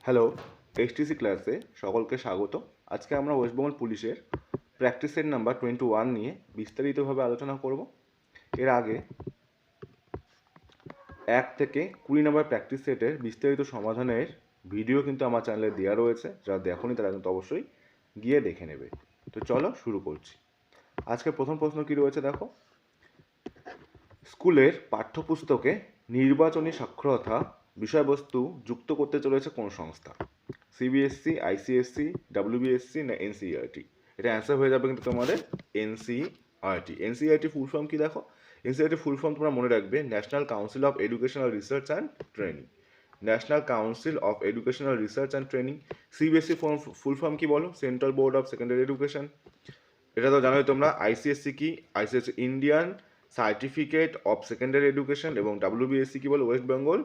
Hello, STC ক্লাসে সকলকে স্বাগত। আজকে আমরা ওয়েস্ট বেঙ্গল পুলিশের প্র্যাকটিস সেট নাম্বার 21 নিয়ে বিস্তারিতভাবে আলোচনা করব। এর আগে 1 থেকে 20 নম্বর প্র্যাকটিস সেটের বিস্তারিত সমাধানের ভিডিও কিন্তু আমার চ্যানেলে দেওয়া রয়েছে। যারা দেখোনি তারা কিন্তু অবশ্যই গিয়ে দেখে নেবে। তো চলো শুরু করছি। আজকে প্রথম প্রশ্ন কি রয়েছে দেখো। স্কুলের পাঠ্যপুস্তকে নির্বাচনী সাক্ষরতা বিষয়বস্তু যুক্ত করতে চলেছে কোন সংস্থা? সিবিএসসি, আইসিএসসি, ডাব্লিউবিএসসি না এনসিইআরটি? এটা অ্যান্সার হয়ে যাবে কিন্তু তোমাদের এনসিইআরটি। এনসিইআরটি ফুল ফর্ম কি দেখো। এনসিইআরটি ফুল ফর্ম তোমরা মনে রাখবে, national council of educational research and training. National council of educational research and training. CBSE full form কি বলো? Central board of secondary education. এটা তো জানোই তোমরা। আইসিএসসি কি? ICSE Indian certificate of secondary education. এবং ডাব্লিউবিএসসি কি বলো? West Bengal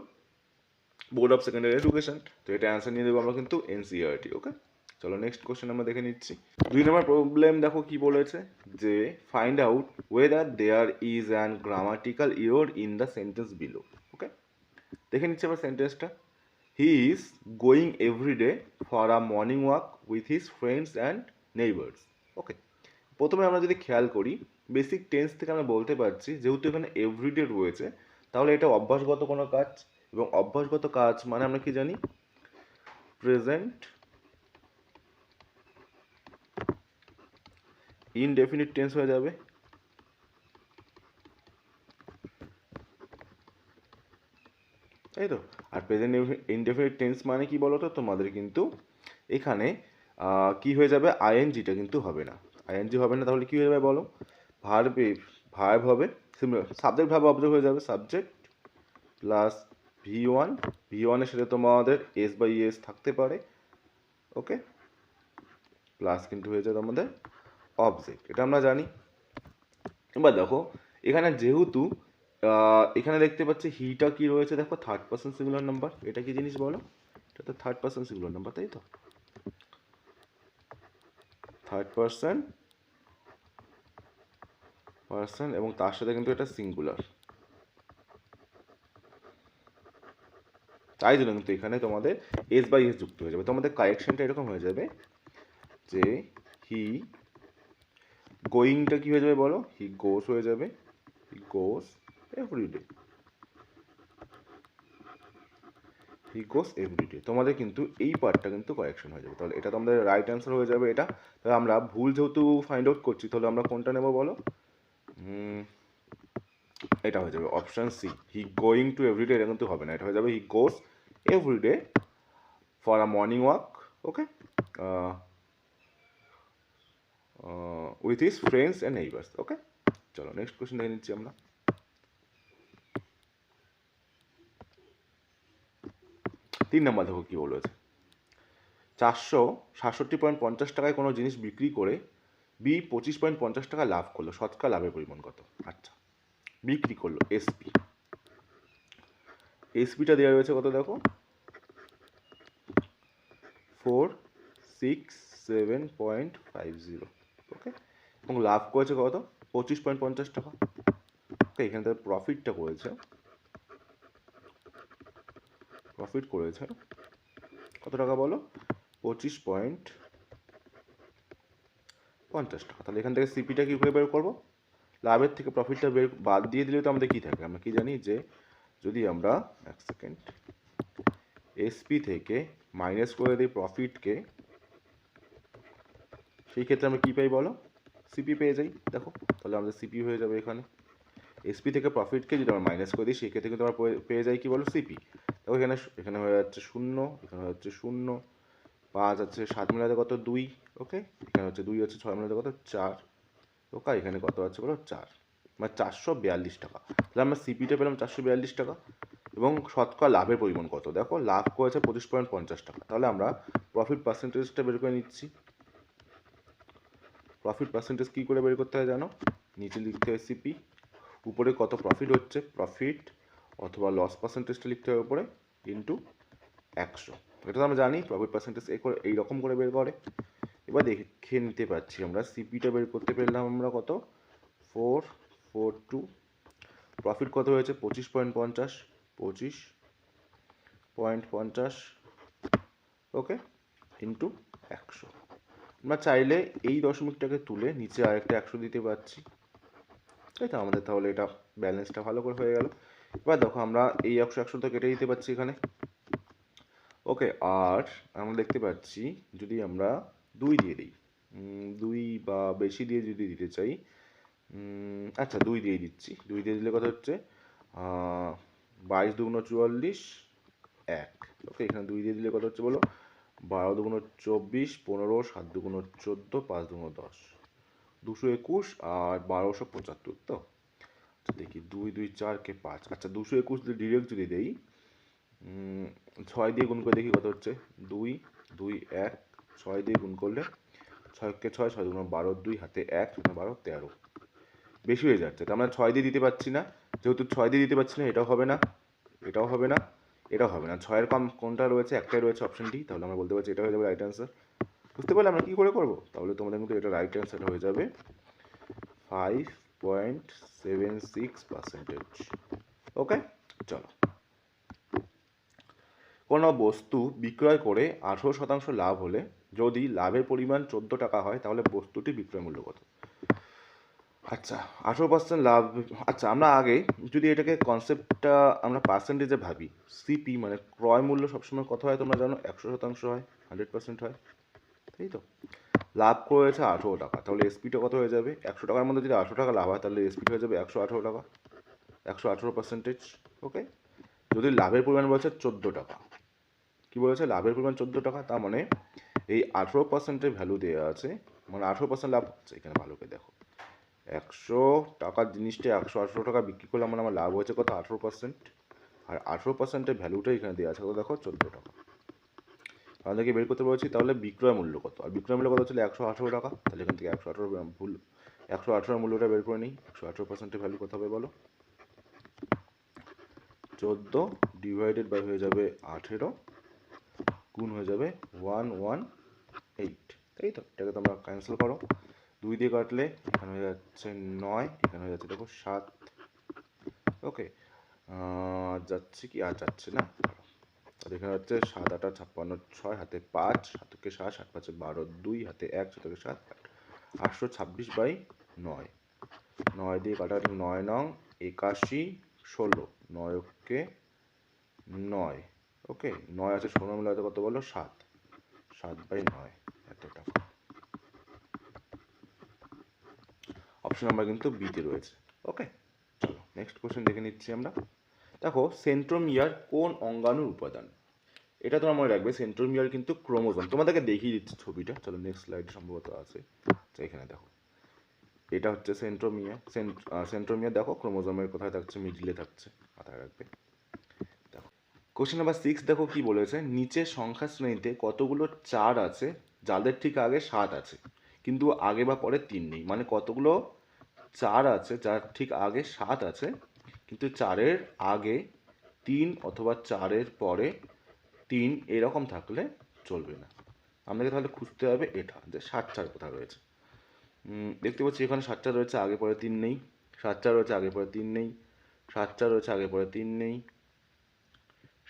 board of secondary education. তো এটা অ্যান্সার নিয়ে দেবো আমরা কিন্তু এনসিইআরটি। ওকে, চলো নেক্সট কোশ্চেন আমরা দেখে নিচ্ছি। 2 নম্বর প্রবলেম দেখো কি বলেছে, যে find out whether there is an grammatical error in the sentence below. Okay, দেখে নিচ্ছি আবার সেন্টেন্সটা। He is going everyday for a morning walk with his friends and neighbours. Okay, প্রথমে আমরা যদি খেয়াল করি, বেসিক টেন্স থেকে আমরা বলতে পারছি যেহেতু এখানে এভরিডে রয়েছে, তাহলে এটা অভ্যাসগত কোনো কাজ। এবং অভ্যাসগত কাজ মানে আমরা কি জানি? প্রেজেন্ট ইনডেফিনিট টেন্স হয়ে যাবে। তাই তো। আর প্রেজেন্ট ইনডেফিনিট টেন্স মানে কি বলো তো তোমাদের? কিন্তু এখানে কি হয়ে যাবে? আইএনজিটা কিন্তু হবে না। আইএনজি হবে না, তাহলে কি হয়ে যাবে বলো? ভার্ব হবে, সাবজেক্ট ভার্ব অবজেক্ট হয়ে যাবে। সাবজেক্ট প্লাস ভি ওয়ানের সাথে তোমাদের এস বাই এস থাকতে পারে। ওকে, প্লাস কিন্তু হয়ে যাবে আমাদের অবজেক্ট, এটা আমরা জানি। এবার দেখো, এখানে যেহেতু এখানে দেখতে পাচ্ছি হিটা কি রয়েছে দেখো, থার্ড পার্সন সিঙ্গুলার নাম্বার। এটা কি জিনিস বলো? এটা তো থার্ড পার্সন সিঙ্গুলার নাম্বার, তাই তো। থার্ড পার্সন এবং তার সাথে কিন্তু এটা সিঙ্গুলার। তাই জন্য কিন্তু এখানে তোমাদের এস বাই এস যুক্ত হয়ে যাবে। তোমাদের কারেকশনটা এরকম হয়ে যাবে যে হি গোয়িংটা কি হয়ে যাবে বলো? হি গোস হয়ে যাবে। He goes everyday. He goes everyday. তোমাদের কিন্তু এই পার্টটা কিন্তু কারেকশন হয়ে যাবে। তাহলে এটা তোমাদের রাইট অ্যান্সার হয়ে যাবে এটা। তাহলে আমরা ভুল যেহেতু ফাইন্ড আউট করছি, তাহলে আমরা কোনটা নেব বলো? এটা হয়ে যাবে option C, he going to everyday. এটা কিন্তু হবে না, এটা হয়ে যাবে he goes everyday for a morning walk. Okay, with his friends and neighbours. Okay, চলো নেক্সট কোয়েশ্চেন দেখে নিচ্ছি আমরা। 3 নম্বর দেখো কি বলেছে। 467.50 টাকায় কোনো জিনিস বিক্রি করে বি 25.50 টাকা লাভ করলো, শতকরা লাভের পরিমাণ কত? আচ্ছা, বিক্রি করলো এসপিটা দেওয়া রয়েছে কত দেখো, 467.50। ওকে, এবং লাভ করেছে কত? 25.50 টাকা। ওকে, এখানে তার প্রফিট করেছে কত টাকা বলো? 25.50 টাকা। তাহলে এখান থেকে সিপিটা কি করে বের করবো? লাভের থেকে প্রফিটটা বাদ দিয়ে দিলে তো আমাদের কি থাকে? আমরা কি জানি যে যদি আমরা এক সেকেন্ড এসপি থেকে মাইনাস করে দিই প্রফিটকে, সেই ক্ষেত্রে আমরা কী পাই বলো? সিপি পেয়ে যাই। দেখো, তাহলে আমাদের সিপি হয়ে যাবে এখানে। এসপি থেকে প্রফিটকে যদি আমরা মাইনাস করে দিই, সেই ক্ষেত্রে কিন্তু আমরা পেয়ে যাই কি বলো? সিপি। দেখো এখানে হয়ে যাচ্ছে 0, এখানে হয়ে যাচ্ছে 0, 5 আছে 7 মিলাতে কত? 2। ওকে, এখানে হচ্ছে 2 আছে 6 মিলাতে কত? 4। ওকে, এখানে কত আছে বলো? 4, মানে 442 টাকা। তাহলে আমরা সিপিটা পেলাম 442 টাকা। এবং শতকরা লাভের পরিমাণ কত? দেখো, লাভ করেছে 25.50 টাকা। তাহলে আমরা প্রফিট পার্সেন্টেজটা বের করে নিচ্ছি। প্রফিট পার্সেন্টেজ কী করে বের করতে হয় জানো? নিচে লিখতে হয় সিপি, উপরে কত প্রফিট হচ্ছে, প্রফিট অথবা লস পার্সেন্টেজটা লিখতে হবে উপরে, ইন্টু 100। এটা তো আমরা জানি প্রফিট পার্সেন্টেজ এইরকম করে বের করে। এবার দেখে নিতে পারছি আমরা সিপিটা বের করতে পেলাম আমরা কত? 442। প্রফিট কত হয়েছে? 25.50। ওকে, ইন্টু 100। আমরা চাইলে এই দশমিকটাকে তুলে নিচে আরেকটা 100 দিতে পারছি, তাই তো আমাদের তাহলে এটা ব্যালেন্সটা ভালো করে হয়ে গেল। এবার দেখো আমরা এই 100 তো কেটে দিতে পারছি এখানে। ওকে, আর আমরা দেখতে পাচ্ছি যদি আমরা 2 দিয়ে দিই, 2 বা বেশি দিয়ে যদি দিতে চাই, আচ্ছা 2 দিয়ে দিচ্ছি। 2 দিয়ে দিলে কত হচ্ছে, 22 দুগুণ 44, 1। ওকে, এখানে 2 দিয়ে দিলে কত হচ্ছে বলো, 12 দুগুণ 24, 15, 7 দুগুণ 14, 5 দুগুণ 10, 221 আর 1275 তো। আচ্ছা দেখি, 2 2 4 কে 5, আচ্ছা 221 দিয়ে ডিরেক্ট যদি দেই, 6 দিয়ে গুণ করে দেখি কত হচ্ছে, 2 2 1, 6 দিয়ে গুণ করলে 6 কে 6, 6 দুগুণ 12, 2 হাতে 1, 12 13, বেশি হয়ে যাচ্ছে। তো আমরা 6 দিয়ে দিতে পারছি না, যেহেতু 6 দিয়ে দিতে পারছি না, এটাও হবে না, এটাও হবে না, এটাও হবে না। 6-এর কম কোনটা রয়েছে, একটাই রয়েছে, অপশন ডি। তাহলে আমরা বলতে পারছি এটা হয়ে যাবে রাইট অ্যান্সার। বুঝতে পারলে আমরা কী করে করবো? তাহলে তোমাদের কিন্তু এটা রাইট অ্যান্সার হয়ে যাবে 5.76%। ওকে, চলো। কোনো বস্তু বিক্রয় করে 18% লাভ হলে যদি লাভের পরিমাণ 14 টাকা হয় তাহলে বস্তুটি বিক্রয় মূল্য কত? আচ্ছা, 18% লাভ। আচ্ছা, আমরা আগে যদি এটাকে কনসেপ্টটা আমরা পার্সেন্টেজে ভাবি, সিপি মানে ক্রয় মূল্য সবসময় কত হয় তোমরা জানো, 100% হয়, 100% হয়, তাই তো। লাভ করেছে 18 টাকা, তাহলে এসপিটা কত হয়ে যাবে, 100 টাকার মধ্যে যদি 18 টাকা লাভ হয় তাহলে এসপিটা হয়ে যাবে 118 টাকা, 118%। ওকে, যদি লাভের পরিমাণ বলছে 14 টাকা, কি বলেছে, লাভের পরিমাণ 14 টাকা, তার মানে এই 18%-এর ভ্যালু দেওয়া আছে, মানে 18% লাভ হচ্ছে। এখানে ভালো করে দেখো, 100 টাকার জিনিসটা 118 টাকা বিক্রি করলাম, মানে আমার লাভ হয়েছে কত, 18%। আর 18%-এর ভ্যালুটা এখানে দেওয়া আছে কত দেখো, 14 টাকা। আমাদেরকে বের করতে বলেছি তাহলে বিক্রয় মূল্য কত, আর বিক্রয় মূল্য কত ছিল 118 টাকা। তাহলে এখান থেকে 118 ভুল, 118 মূল্যটা বের করে নিই। 118%-এর ভ্যালু কত হবে বলো, 14 ডিভাইডেড বাই হয়ে যাবে 18 গুণ হয়ে যাবে 118, তাই তো। এটাকে তোমরা ক্যান্সেল করো, 2 দিয়ে কাটলে এখানে হয়ে যাচ্ছে 9, এখানে হয়ে যাচ্ছে দেখো 7। ওকে, যাচ্ছে কি, আর যাচ্ছে না। আর এখানে হচ্ছে 7 8 56, 6 হাতে 5, 7 কে 7, 7 5 12, 2 হাতে 1, 7 কে 7, 826 বাই 9, 9 দিয়ে কাটা 9 নং 81, 16, 9 কে 9। ওকে, 9 আছে 16 মিলে কত বলো, 7, 7 বাই 9, এত টাকা। অপশন নাম্বার কিন্তু বিতে রয়েছে। ওকে, চলো নেক্সট কোশ্চেন দেখে নিচ্ছি আমরা। দেখো, সেন্ট্রোমিয়ার কোন অঙ্গাণুর উপাদান? এটা তোমার মনে রাখবে, সেন্ট্রোমিয়ার কিন্তু ক্রোমোজোম। তোমাদেরকে দেখিয়ে দিচ্ছি ছবিটা, চলো নেক্সট স্লাইডে সম্ভবত আছে। আচ্ছা, এখানে দেখো, এটা হচ্ছে সেন্ট্রোমিয়ার। সেন্ট্রোমিয়ার দেখো ক্রোমোজোমের কোথায় থাকছে, মিডিলে থাকছে, মাথায় রাখবে। দেখো কোশ্চেন নাম্বার 6, দেখো কি বলেছে, নিচের সংখ্যা শ্রেণীতে কতগুলো 4 আছে যাদের ঠিক আগে 7 আছে কিন্তু আগে বা পরে 3 নেই। মানে কতগুলো 4 আছে যার ঠিক আগে 7 আছে কিন্তু 4-এর আগে 3 অথবা 4-এর পরে 3 এরকম থাকলে চলবে না। আমাদেরকে তাহলে খুঁজতে হবে এটা, যে 7 4 কোথায় রয়েছে। দেখতে পাচ্ছি এখানে 7 4 রয়েছে, আগে পরে 3 নেই, 7 4 রয়েছে, আগে পরে 3 নেই, 7 4 রয়েছে, আগে পরে 3 নেই,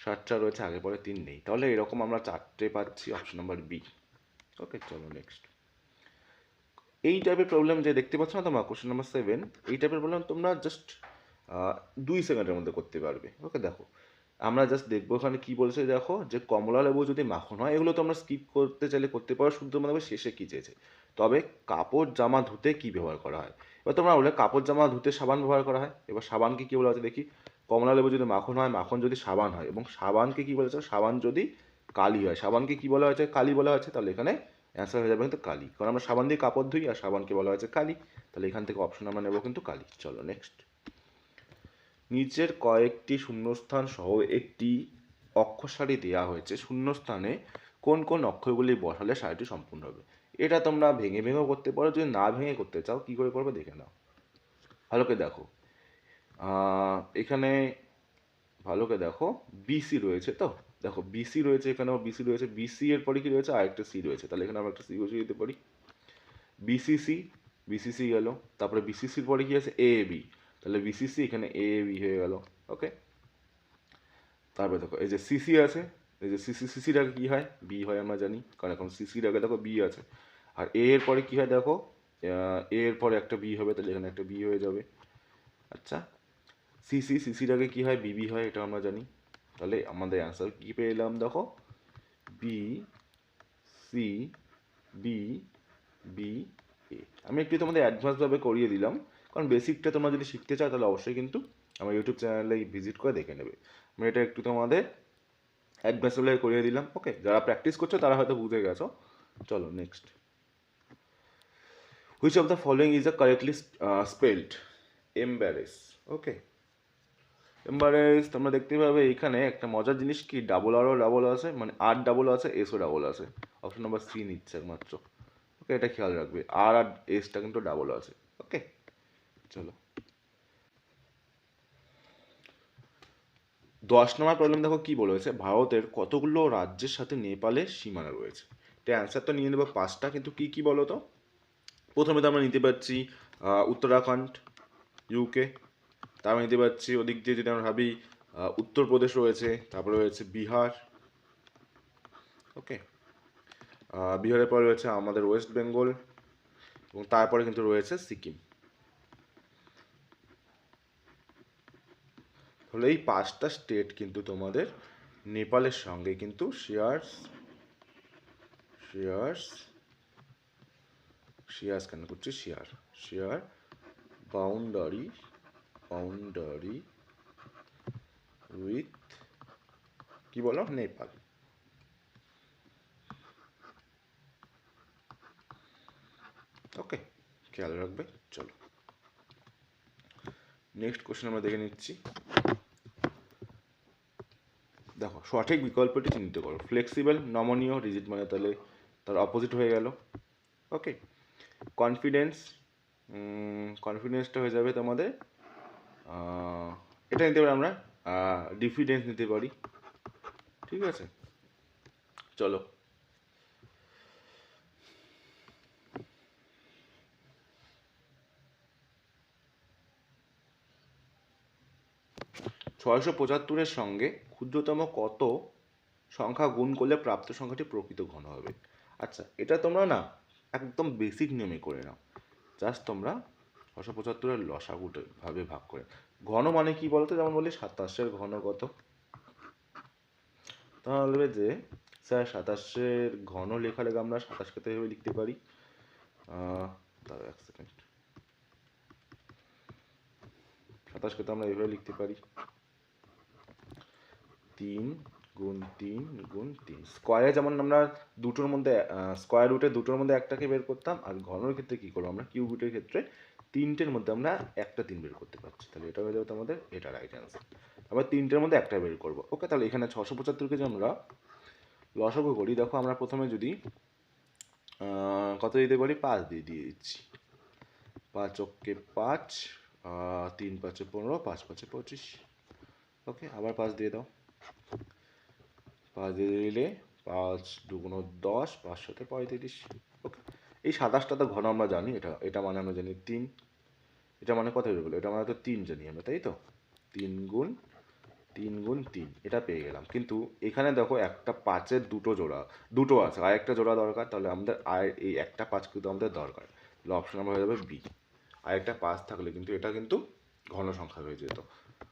7 4 রয়েছে, আগে পরে 3 নেই। তাহলে এরকম আমরা 4টে পাচ্ছি, অপশন নাম্বার বি। ওকে, চলো নেক্সট। এই টাইপের প্রবলেম যে দেখতে পাচ্ছ না তোমরা, কোশ্চেন নাম্বার 7, এই টাইপের প্রবলেম তোমরা জাস্ট 2 সেকেন্ডের মধ্যে করতে পারবে। ওকে, দেখো আমরা জাস্ট দেখবো এখানে কি বলছে। দেখো, যে কমলা লেবু যদি মাখন হয়, এগুলো তোমরা স্কিপ করতে চাইলে করতে পারো, শুধু তোমাদের শেষে কি চেয়েছে, তবে কাপড় জামা ধুতে কি ব্যবহার করা হয়। এবার তোমরা বলে কাপড় জামা ধুতে সাবান ব্যবহার করা হয়। এবার সাবানকে কি বলা হচ্ছে দেখি, কমলা লেবু যদি মাখন হয়, মাখন যদি সাবান হয়, এবং সাবানকে কি বলেছে, সাবান যদি কালি হয়, সাবানকে কি বলা হয়েছে, কালি বলা হয়েছে। তাহলে এখানে অ্যান্সার হয়ে যাবে কিন্তু কালি, কারণ আমরা সাবান দিয়ে কাপড় ধুই আর সাবানকে বলা হয়েছে কালি। তাহলে এখান থেকে অপশন আমরা নেবো কিন্তু কালি। চলো নেক্সট। নিচের কয়েকটি শূন্যস্থান সহ একটি অক্ষর সারি দেওয়া হয়েছে, শূন্যস্থানে কোন কোন অক্ষরগুলি বসালে সারিটি সম্পূর্ণ হবে। এটা তোমরা ভেঙে ভেঙেও করতে পারো, যদি না ভেঙে করতে চাও কি করে করবে দেখে নাও। ভালো করে দেখো, এখানে ভালো করে দেখো, বিসি রয়েছে তো, দেখো বিসি রয়েছে, এখানেও বিসি রয়েছে, বিসি এর পরে কি রয়েছে, আরেকটা সি রয়েছে। তাহলে এখানে আমরা একটা সি বসিয়ে দিতে পারি, বিসিসি, বিসিসি গেল। তারপরে বিসিসির পরে কি আছে, এ বি, তাহলে বিসিসি এখানে এ বি হয়ে গেল। ওকে, তারপরে দেখো এই যে সিসি আছে, এই যে সিসির আগে কী হয়, বি হয় আমরা জানি, কারণ এখন সিসির আগে দেখো বি আছে। আর এ এর পরে কী হয় দেখো, এ এর পরে একটা বি হবে, তাহলে এখানে একটা বি হয়ে যাবে। আচ্ছা, সিসির আগে কী হয়, বিবি হয়, এটা আমরা জানি। তাহলে আমাদের অ্যান্সার কী পেয়ে এলাম দেখো, B C B B A. আমি একটু তোমাদের অ্যাডভান্সভাবে করিয়ে দিলাম, কারণ বেসিকটা তোমরা যদি শিখতে চাও তাহলে অবশ্যই কিন্তু আমার ইউটিউব চ্যানেলে ভিজিট করে দেখে নেবে। আমি এটা একটু তোমাদের অ্যাডভান্সভাবে করিয়ে দিলাম। ওকে, যারা প্র্যাকটিস করছো তারা হয়তো বুঝে গেছো। চলো next. Which of the following is a correctly spelled? Embarrass. Okay, embarrass তোমরা দেখতে পাবে এখানে একটা মজার জিনিস কি, ডাবল আরও ডাবল আছে, মানে আর ডাবল আছে, এসও ডাবল আছে। অপশন নাম্বার সি নিচ্ছে একমাত্র। ওকে, এটা খেয়াল রাখবে, আর আর এসটা কিন্তু ডাবল আছে। ওকে, চলো 10 নম্বর প্রবলেম দেখো কি বলেছে, ভারতের কতগুলো রাজ্যের সাথে নেপালের সীমানা রয়েছে? এটা অ্যান্সার তো নিয়ে নেবো 5টা, কিন্তু কি কি বলো তো। প্রথমে তো আমরা নিতে পারছি উত্তরাখণ্ড, ইউকে। তারপরে নিতে পারছি ওদিক দিয়ে যদি আমরা ভাবি উত্তরপ্রদেশ রয়েছে, তারপরে রয়েছে বিহার। ওকে, বিহারের পরে রয়েছে আমাদের ওয়েস্ট বেঙ্গল, এবং তারপরে কিন্তু রয়েছে সিকিম। তাহলে এই 5টা স্টেট কিন্তু তোমাদের নেপালের সঙ্গে কিন্তু শেয়ার্স কেন করছি, শেয়ার বাউন্ডারি উইথ কি বলো, নেপাল। ওকে, খেয়াল রাখবে। চলো নেক্সট কোশ্চেন আমরা দেখে নিচ্ছি। দেখো সঠিক বিকল্পটি চিহ্নিত করো। ফ্লেক্সিবল, নমনীয়, রিজিড মানে তাহলে তার অপোজিট হয়ে গেল। ওকে, কনফিডেন্সটা হয়ে যাবে তোমাদের, এটা নিতে পারি আমরা, ডিফিডেন্স নিতে পারি। ঠিক আছে, চলো 675-এর সঙ্গে ক্ষুদ্রতম কত সংখ্যা গুণ করলে প্রাপ্ত সংখ্যাটি প্রকৃত ঘন হবে? আচ্ছা, এটা তোমরা না একদম বেসিক নিয়মে করে নাও। জাস্ট তোমরা 675-এর লসাগুটা ভাবে ভাগ করে, ঘন মানে কি বলতো, যেমন বলি 27-এর ঘন কত, তাহলে যে স্যার 27-এর ঘন লেখা লেগে আমরা 27কে তো এভাবে লিখতে পারি, তার এক সেকেন্ড, 27কে তো আমরা এভাবে লিখতে পারি 3 × 3 × 3। স্কোয়ারে যেমন আমরা দুটোর মধ্যে স্কোয়ার রুটে দুটোর মধ্যে একটাকে বের করতাম, আর ঘনের ক্ষেত্রে কি করবো আমরা, কিউব রুটের ক্ষেত্রে 3টের মধ্যে আমরা একটা 3 বের করতে পারছি। তাহলে এটা হয়ে যাবে আমাদের, এটা রাইট অ্যান্সার। আবার 3টের মধ্যে একটা বের করবো। ওকে, তাহলে এখানে 675কে যে আমরা লসাগু করি, দেখো আমরা প্রথমে যদি কত দিতে পারি, 5 দিয়ে দিচ্ছি। 5 × 5, 3 × 5 = 15, 5 × 5 = 25। ওকে, আবার 5 দিয়ে দাও, 5 দিয়ে দিলে 5 × 2 = 10, 5 × 7 = 35। ওকে, এই 27টা তো ঘন আমরা জানি, এটা মানে আমরা জানি 3, এটা মানে কত হয়ে গেলো, এটা মানে তো 3 জানি আমরা, তাই তো। 3 × 3 এটা পেয়ে গেলাম। কিন্তু এখানে দেখো একটা 5-এর দুটো আছে, আর একটা জোড়া দরকার, তাহলে আমাদের আর এই একটা 5 কিন্তু আমাদের দরকার, তাহলে অপশন নাম্বার হয়ে যাবে বি। আর একটা 5 থাকলে কিন্তু এটা কিন্তু ঘন সংখ্যা হয়ে যেত।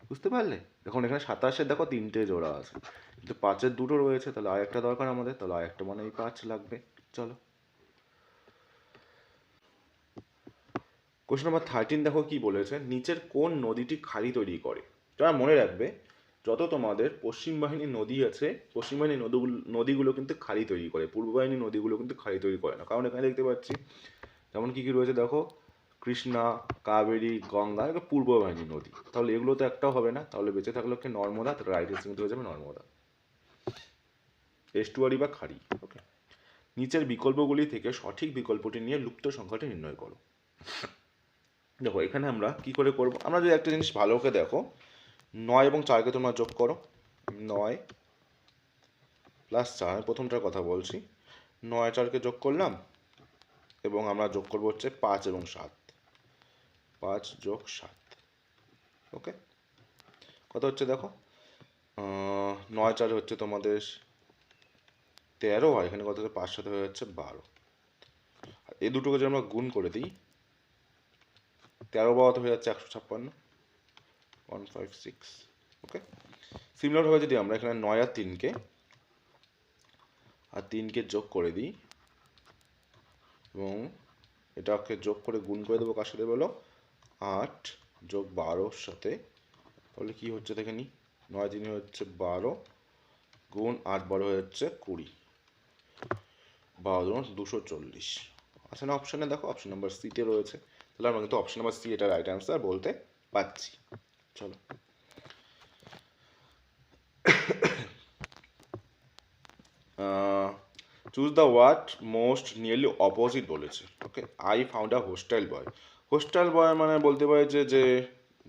বুঝতে পারলে? দেখুন এখানে 27-এর দেখো 3টে জোড়া আছে, কিন্তু 5-এর দুটো রয়েছে, তাহলে আর একটা দরকার আমাদের, তাহলে আর একটা মানে এই 5 লাগবে। চলো কোশ্চেন নাম্বার 13 দেখো কি বলেছে, নিচের কোন নদীটি খাড়ি তৈরি করে? তোমরা মনে রাখবে, যত তোমাদের পশ্চিম বাহিনীর নদী আছে, পশ্চিম বাহিনীর নদীগুলো কিন্তু খাড়ি তৈরি করে, পূর্ব বাহিনীর নদীগুলো কিন্তু খাড়ি তৈরি করে না। কারণ এখানে দেখতে পাচ্ছি যেমন কি কি রয়েছে দেখো, কৃষ্ণা, কাবেরী, গঙ্গা, এগুলো পূর্ব বাহিনীর নদী, তাহলে এগুলো তো একটাও হবে না, তাহলে বেঁচে থাকলো কি নর্মদা, তাহলে রাইট অ্যান্সার কিন্তু হয়ে যাবে নর্মদা, এস্টুয়ারি বা খাড়ি। ওকে, নিচের বিকল্পগুলি থেকে সঠিক বিকল্পটি নিয়ে লুপ্ত সংখ্যাটি নির্ণয় করো। দেখো এখানে আমরা কি করে করব, আমরা যদি একটা জিনিস ভালো করে দেখো, 9 এবং 4কে তোমরা যোগ করো, 9 + 4, প্রথমটার কথা বলছি, 9 4কে যোগ করলাম, এবং আমরা যোগ করবো হচ্ছে 5 এবং 7, 5 + 7। ওকে, কত হচ্ছে দেখো, 9 4 হচ্ছে তোমাদের 13 হয়, এখানে কত হচ্ছে 5 সাথে হয়ে যাচ্ছে 12। আর এই দুটোকে যদি আমরা গুণ করে দিই, 13 হয়ে যাচ্ছে 156, 156। ওকে, সিমিলারভাবে যদি আমরা এখানে 9 আর 3কে যোগ করে দিই এবং এটাকে যোগ করে গুণ করে দেবো কার সাথে বলো, 8 যোগ 12 সাথে, তাহলে কি হচ্ছে দেখে নি, 9 3 হচ্ছে 12 গুণ 8 12 হয়ে যাচ্ছে 20, 12 240 আছে না অপশানে, দেখো অপশন নাম্বার সিতে রয়েছে। তাহলে আমরা কিন্তু অপশন নাম্বার সি এটা রাইট অ্যান্সার বলতে পারছি। চলো, choose the word most nearly opposite বলেছে। Okay, I found a hostile boy. Hostile boy মানে বলতে পারি যে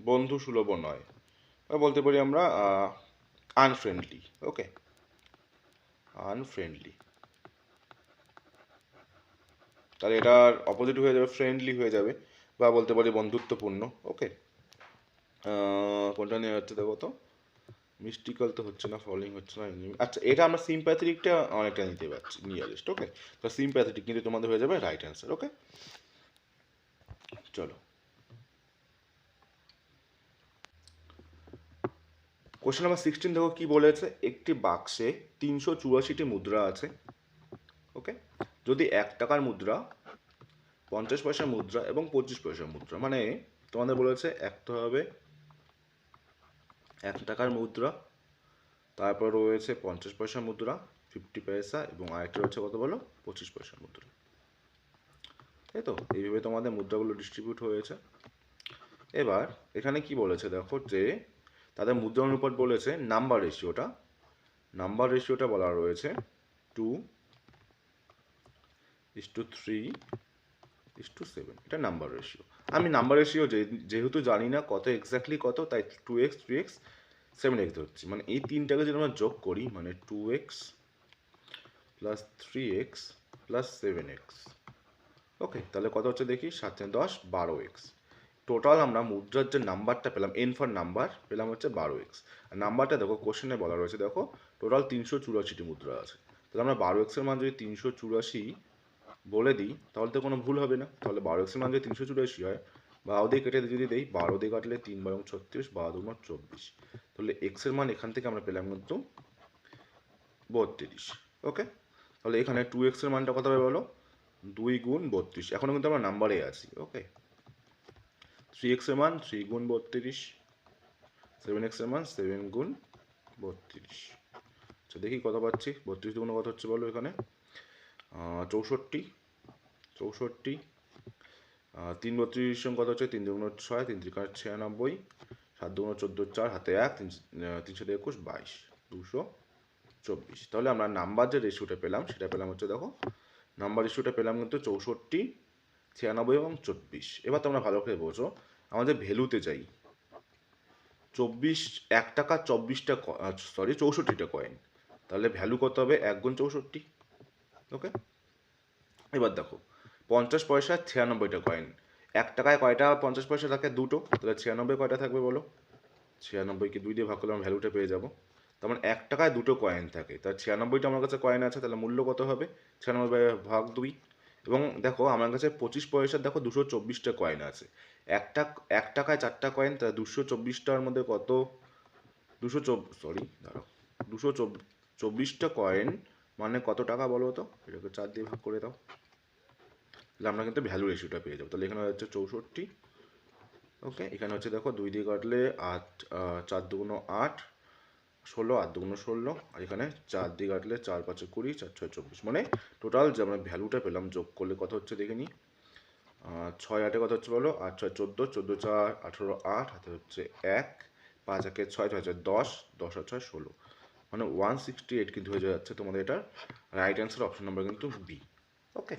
বন্ধু সুলভ নয়, বা বলতে পারি আমরা আনফ্রেন্ডলি। ওকে, আনফ্রেন্ডলি, তাহলে এটার অপোজিট হয়ে যাবে ফ্রেন্ডলি হয়ে যাবে, বা বলতে পারি বন্ধুত্বপূর্ণ। ওকে, কোনটা নিয়ে হচ্ছে দেখো তো, মিস্টিক্যাল তো হচ্ছে না, ফলিং হচ্ছে না, আচ্ছা এটা আমরা সিম্প্যাথেটিকটা অনেকটা নিতে পারছি নিয়ারেস্ট। ওকে, তো সিম্প্যাথেটিক কিন্তু তোমাদের হয়ে যাবে রাইট অ্যান্সার। ওকে, চলো কোশ্চেন নাম্বার 16 দেখো কি বলেছে, একটি বাক্সে 384টি মুদ্রা আছে। ওকে, যদি 1 টাকার মুদ্রা, 50 পয়সার মুদ্রা এবং 25 পয়সার মুদ্রা, মানে তোমাদের বলেছে একটা হবে 1 টাকার মুদ্রা, তারপর রয়েছে 50 পয়সার মুদ্রা 50 পয়সা, এবং আরেকটা রয়েছে কত বলো, 25 পয়সার মুদ্রা। তাই তো, এইভাবে তোমাদের মুদ্রাগুলো ডিস্ট্রিবিউট হয়েছে। এবার এখানে কি বলেছে দেখো, যে তাদের মুদ্রা অনুপাত বলেছে, নাম্বার রেশিওটা বলা রয়েছে 2:3:7, এটা নাম্বার রেশিও। আমি নাম্বার রেশিও যেহেতু জানি না কত এক্স্যাক্টলি কত, তাই 2x 3x 7x ধরছি। মানে এই তিনটাকে যদি আমরা যোগ করি, মানে 2x plus 3x plus 7x। ওকে, তাহলে কত হচ্ছে দেখি, 7 10 12x। টোটাল আমরা মুদ্রার যে নাম্বারটা পেলাম, এন ফর নাম্বার পেলাম হচ্ছে 12x। আর নাম্বারটা দেখো কোশ্চেনে বলা রয়েছে, দেখো টোটাল 384টি মুদ্রা আছে। তাহলে আমরা 12x এর মান যদি 384 বলে দিই, তাহলে তো কোনো ভুল হবে না। তাহলে 12x এর মান যদি 384 হয়, বারো দিয়ে কেটে যদি দেই, 12 দিয়ে কাটলে 3 12 36, 12 2 24, তাহলে x এর মান এখান থেকে আমরা পেলাম কিন্তু 32। ওকে, তাহলে এখানে 2x এর মানটা কত হবে বলো, 2 গুণ 32। এখনও কিন্তু আমরা নাম্বারে আছি। ওকে, 3x এর মান 3 গুণ 32, 7x এর মান 7 গুণ 32। আচ্ছা দেখি কত পাচ্ছি, 32 দুগুণ কত হচ্ছে বলো এখানে, 64, 64, 3 32 কত হচ্ছে, 3 দুগুণ 6, 3 3 96, 7 দুগুণ 14, 4 হাতে 1, 3 21 22, 224। তাহলে আমরা নাম্বার যে রেশিওটা পেলাম সেটা পেলাম হচ্ছে, দেখো নাম্বার রেশিওটা পেলাম কিন্তু 64, 96 এবং 24। এবার তোমরা ভালো করে বোঝো, আমাদের ভ্যালুতে যাই, 1 টাকা 64টা কয়েন, তাহলে ভ্যালু কত হবে, 1 গুণ 64। ওকে, এবার দেখো 50 পয়সা 96টা কয়েন, 1 টাকায় কয়টা 50 পয়সা থাকে, দুটো, তাহলে 96 কয়টা থাকবে বলো, 96কে 2 দিয়ে ভাগ করলে আমরা ভ্যালুটা পেয়ে যাবো। তার মানে 1 টাকায় দুটো কয়েন থাকে, তার 96টা আমার কাছে কয়েন আছে, তাহলে মূল্য কত হবে, 96/2। এবং দেখো আমার কাছে 25 পয়সার দেখো 224টা কয়েন আছে, 1 টাকায় 4টা কয়েন, তাহলে 224টার মধ্যে কত, 224টা কয়েন মানে কত টাকা বলো তো, এটাকে 4 দিয়ে ভাগ করে দাও, তাহলে আমরা কিন্তু ভ্যালু রেশিওটা পেয়ে যাবো। তাহলে এখানে হচ্ছে 64। ওকে, এখানে হচ্ছে দেখো 2 দিয়ে কাটলে 8, 4 দুগুণ 8, 16, 8 দুগুণ 16, আর এখানে 4 দিয়ে কাটলে 4 5 20, 4 6 24। মানে টোটাল যে আমরা ভ্যালুটা পেলাম যোগ করলে কত হচ্ছে দেখে নিই, 6 8 কত হচ্ছে বলো, 8 6 14, 14 4 18, 8 হাতে হচ্ছে 1, 5 1 6, 6 6 10, 10 আর 6 16, মানে 168 কিন্তু হয়ে যাচ্ছে তোমাদের এটার রাইট অ্যান্সার অপশন নাম্বার কিন্তু বি। ওকে,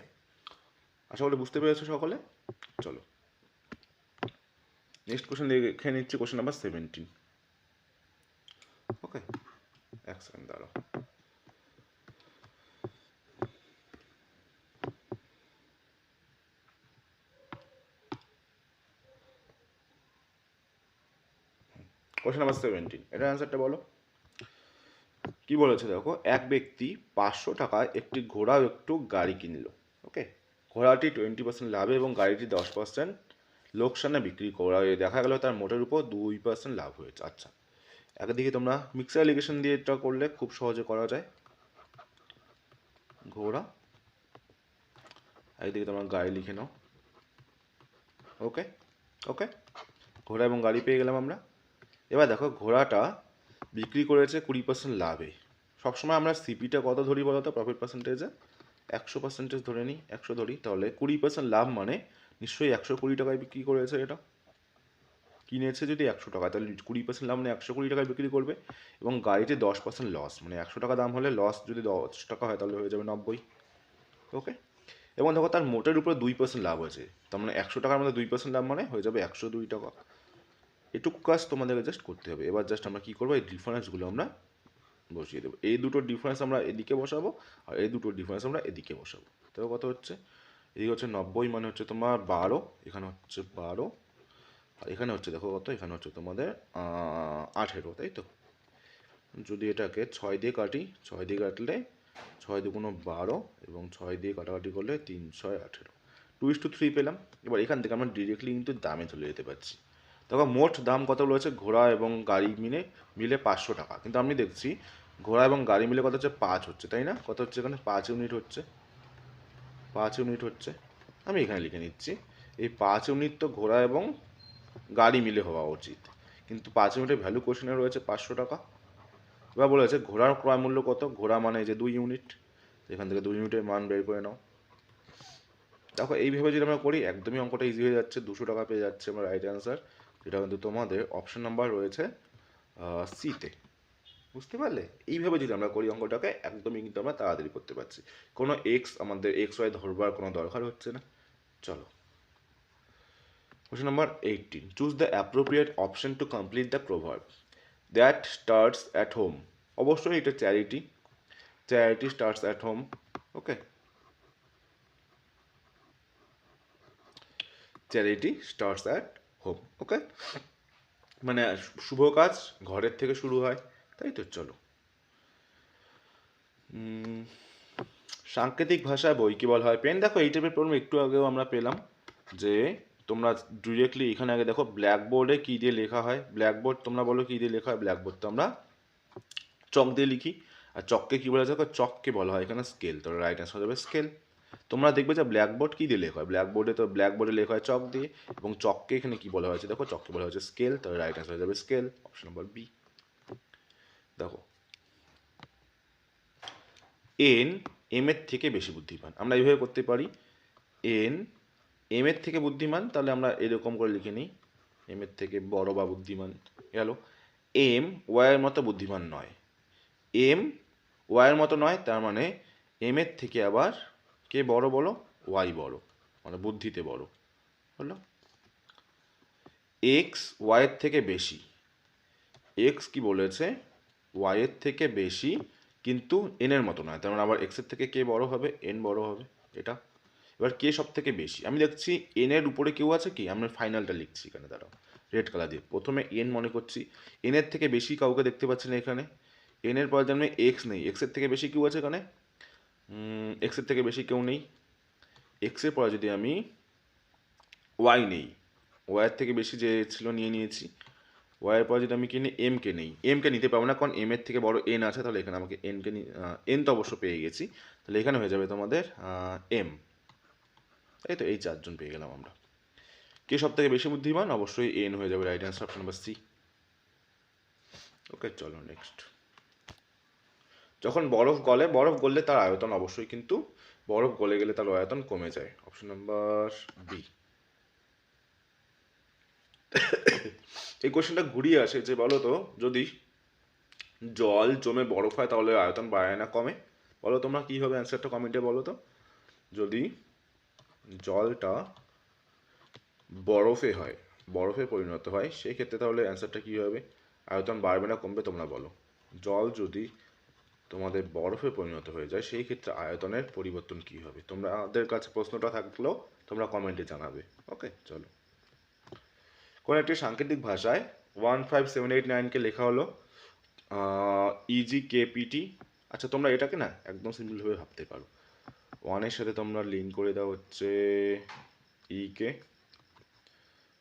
আশা করি বুঝতে পেরেছো সকলে। চলো নেক্সট কোশ্চেন দেখে নিচ্ছি, কোশ্চেন নাম্বার 17। ওকে, এক সেকেন্ড দাঁড়াও। কোশ্চেন নাম্বার 17, এটার অ্যান্সারটা বলো। কি বলেছে দেখো, এক ব্যক্তি 500 টাকায় একটি ঘোড়া ও একটু গাড়ি কিনল। ওকে, ঘোড়াটি 20% লাভে এবং গাড়িটি 10% লোকসানে বিক্রি করা দেখা গেল তার মোটের উপর 2% লাভ হয়েছে। আচ্ছা, একদিকে তোমরা মিক্সার এলিগেশন দিয়ে এটা করলে খুব সহজে করা যায়। ঘোড়া, একদিকে তোমরা গাড়ি লিখে নাও। ওকে ওকে, ঘোড়া এবং গাড়ি পেয়ে গেলাম আমরা। এবার দেখো, ঘোড়াটা বিক্রি করেছে 20% লাভে। সবসময় আমরা সিপিটা কত ধরি বলো তো, প্রফিট পার্সেন্টেজে 100% ধরে নিই, 100 ধরি, তাহলে 20% লাভ মানে নিশ্চয়ই 120 টাকায় বিক্রি করেছে। এটা কিনেছে যদি 100 টাকা, তাহলে 20% লাভ মানে 120 টাকায় বিক্রি করবে। এবং গাড়িতে 10% লস, মানে 100 টাকা দাম হলে লস যদি 10 টাকা হয় তাহলে হয়ে যাবে 90। ওকে, এবং দেখো তার মোটের উপরে 2% লাভ হয়েছে, তার মানে 100 টাকার মধ্যে 2% লাভ মানে হয়ে যাবে 102 টাকা। এটুকু কাজ তোমাদেরকে জাস্ট করতে হবে। এবার জাস্ট আমরা কী করবো, এই ডিফারেন্সগুলো আমরা বসিয়ে দেবো। এই দুটো ডিফারেন্স আমরা এদিকে বসাবো, আর এই দুটো ডিফারেন্স আমরা এদিকে বসাবো। তো কত হচ্ছে, এদিকে হচ্ছে 90 মানে হচ্ছে তোমার 12, এখানে হচ্ছে 12, আর এখানে হচ্ছে দেখো কত, এখানে হচ্ছে তোমাদের 18, তাই তো। যদি এটাকে 6 দিয়ে কাটি, 6 দিয়ে কাটলে 6 দুগুণো 12 এবং 6 দিয়ে কাটাকাটি করলে 3 6 18, 2:3 পেলাম। এবার এখান থেকে আমরা ডিরেক্টলি কিন্তু দামে চলে যেতে পারছি। দেখো মোট দাম কত রয়েছে, ঘোড়া এবং গাড়ি মিলে 500 টাকা, কিন্তু আমি দেখছি ঘোড়া এবং গাড়ি মিলে কত হচ্ছে, 5 হচ্ছে, তাই না? কত হচ্ছে এখানে, 5 ইউনিট হচ্ছে, 5 ইউনিট হচ্ছে। আমি এখানে লিখে নিচ্ছি, এই 5 ইউনিট তো ঘোড়া এবং গাড়ি মিলে হওয়া উচিত, কিন্তু 5 ইউনিটের ভ্যালু কোশ্চেনে রয়েছে 500 টাকা। এবার বলেছে ঘোড়ার ক্রয় মূল্য কত, ঘোড়া মানে যে 2 ইউনিট, এখান থেকে 2 ইউনিটের মান বের করে নাও। দেখো এইভাবে যদি আমরা করি একদমই অঙ্কটা ইজি হয়ে যাচ্ছে, 200 টাকা পেয়ে যাচ্ছে আমরা রাইট অ্যান্সার, যেটা কিন্তু তোমাদের অপশন নাম্বার রয়েছে সিতে। বুঝতে পারলে? এইভাবে যদি আমরা করি অঙ্কটাকে একদমই কিন্তু আমরা তাড়াতাড়ি করতে পারছি, কোনো আমাদের এক্স ওয়াই ধরবার কোনো দরকার হচ্ছে না। চলো, question number 18, choose the appropriate option to complete the proverb that starts at home. অবশ্যই এটা charity, charity starts at home. Okay, charity starts at home. Okay, মানে শুভ কাজ ঘরের থেকে শুরু হয়, তাই তো। চলো, সাংকেতিক ভাষায় বই কি বলা হয়, পেন। দেখো এই টাইপের প্রবলেম একটু আগেও আমরা পেলাম, যে তোমরা ডিরেক্টলি এখানে আগে দেখো ব্ল্যাকবোর্ডে কী দিয়ে লেখা হয়, ব্ল্যাকবোর্ড তোমরা বলো কী দিয়ে লেখা হয়, ব্ল্যাকবোর্ড তো আমরা চক দিয়ে লিখি, আর চককে কী বলা যায়, চককে বলা হয় এখানে স্কেল, তো রাইট অ্যান্সার হয়ে যাবে স্কেল। তোমরা দেখবে যে ব্ল্যাকবোর্ড কী দিয়ে লেখা হয়, ব্ল্যাকবোর্ডে তো ব্ল্যাকবোর্ডে লেখা হয় চক দিয়ে, এবং চককে এখানে কী বলা হয়েছে, দেখো চককে বলা হয়েছে স্কেল, তো রাইট অ্যান্সার হয়ে যাবে স্কেল, অপশন নম্বর বি। দেখো এন এম এর থেকে বেশি বুদ্ধিমান, আমরা এইভাবে করতে পারি, এন এম এর থেকে বুদ্ধিমান, তাহলে আমরা এরকম করে লিখে নিই, এম এর থেকে বড় বা বুদ্ধিমান গেল। এম ওয়াইয়ের মতো বুদ্ধিমান নয়, এম ওয়াইয়ের মতো নয়, তার মানে এম এর থেকে আবার কে বড় বলো, ওয়াই বড়, মানে বুদ্ধিতে বড় হলো। এক্স ওয়াইয়ের থেকে বেশি, এক্স কি বলেছে, ওয়াইয়ের থেকে বেশি কিন্তু এন এর মতো নয়, তার মানে আবার এক্সের থেকে কে বড় হবে, এন বড় হবে, এটা। এবার কে সব থেকে বেশি, আমি দেখছি এন এর উপরে কেউ আছে কি, আমরা ফাইনালটা লিখছি এখানে, দাঁড়াও রেড কালার দিয়ে, প্রথমে এন মনে করছি, এন এর থেকে বেশি কাউকে দেখতে পাচ্ছি না এখানে, এন এর পরে জানবে এক্স নেই, এক্সের থেকে বেশি কেউ আছে এখানে, এক্সের থেকে বেশি কেউ নেই, এক্সের পরে যদি আমি ওয়াই নেই, ওয়াইয়ের থেকে বেশি যে ছিল নিয়ে নিয়েছি, ওয়াইয়ের পরে যদি আমি কিনে এমকে নেই, এমকে নিতে পারবো না কারণ এম এর থেকে বড় এন আছে, তাহলে এখানে আমাকে এনকে এন তো অবশ্য পেয়ে গেছি, তাহলে এখানে হয়ে যাবে তোমাদের এম, তাই তো। এই 4 জন পেয়ে গেলাম আমরা। কে সব থেকে বেশি বুদ্ধিমান, অবশ্যই এন হয়ে যাবে right answer, option number C. Okay, চলো নেক্সট। যখন বরফ গলে, বরফ গললে তার আয়তন অবশ্যই কিন্তু, বরফ গলে গেলে তার আয়তন কমে যায়, অপশন নাম্বার বি। এই কোশ্চেনটা ঘুরিয়ে আসে যে বলো তো, যদি জল জমে বরফ হয় তাহলে আয়তন বাড়ে না কমে, বলো তোমরা কী হবে অ্যান্সারটা কমেন্টে বলো তো। যদি জলটা বরফে হয়, বরফে পরিণত হয়, সেই ক্ষেত্রে তাহলে অ্যান্সারটা কী হবে, আয়তন বাড়বে না কমবে, তোমরা বলো। জল যদি তোমাদের বরফে পরিণত হয়ে যায় সেই ক্ষেত্রে আয়তনের পরিবর্তন কী হবে, তোমাদের কাছে প্রশ্নটা থাকলেও তোমরা কমেন্টে জানাবে। ওকে, চলো। কোন একটি সাংকেতিক ভাষায় 15789কে লেখা হলো ইজি কেপিটি। আচ্ছা তোমরা এটাকে না একদম সিম্পলভাবে ভাবতে পারো, ওয়ানের সাথে তোমরা লিঙ্ক করে দাও হচ্ছে ই কে,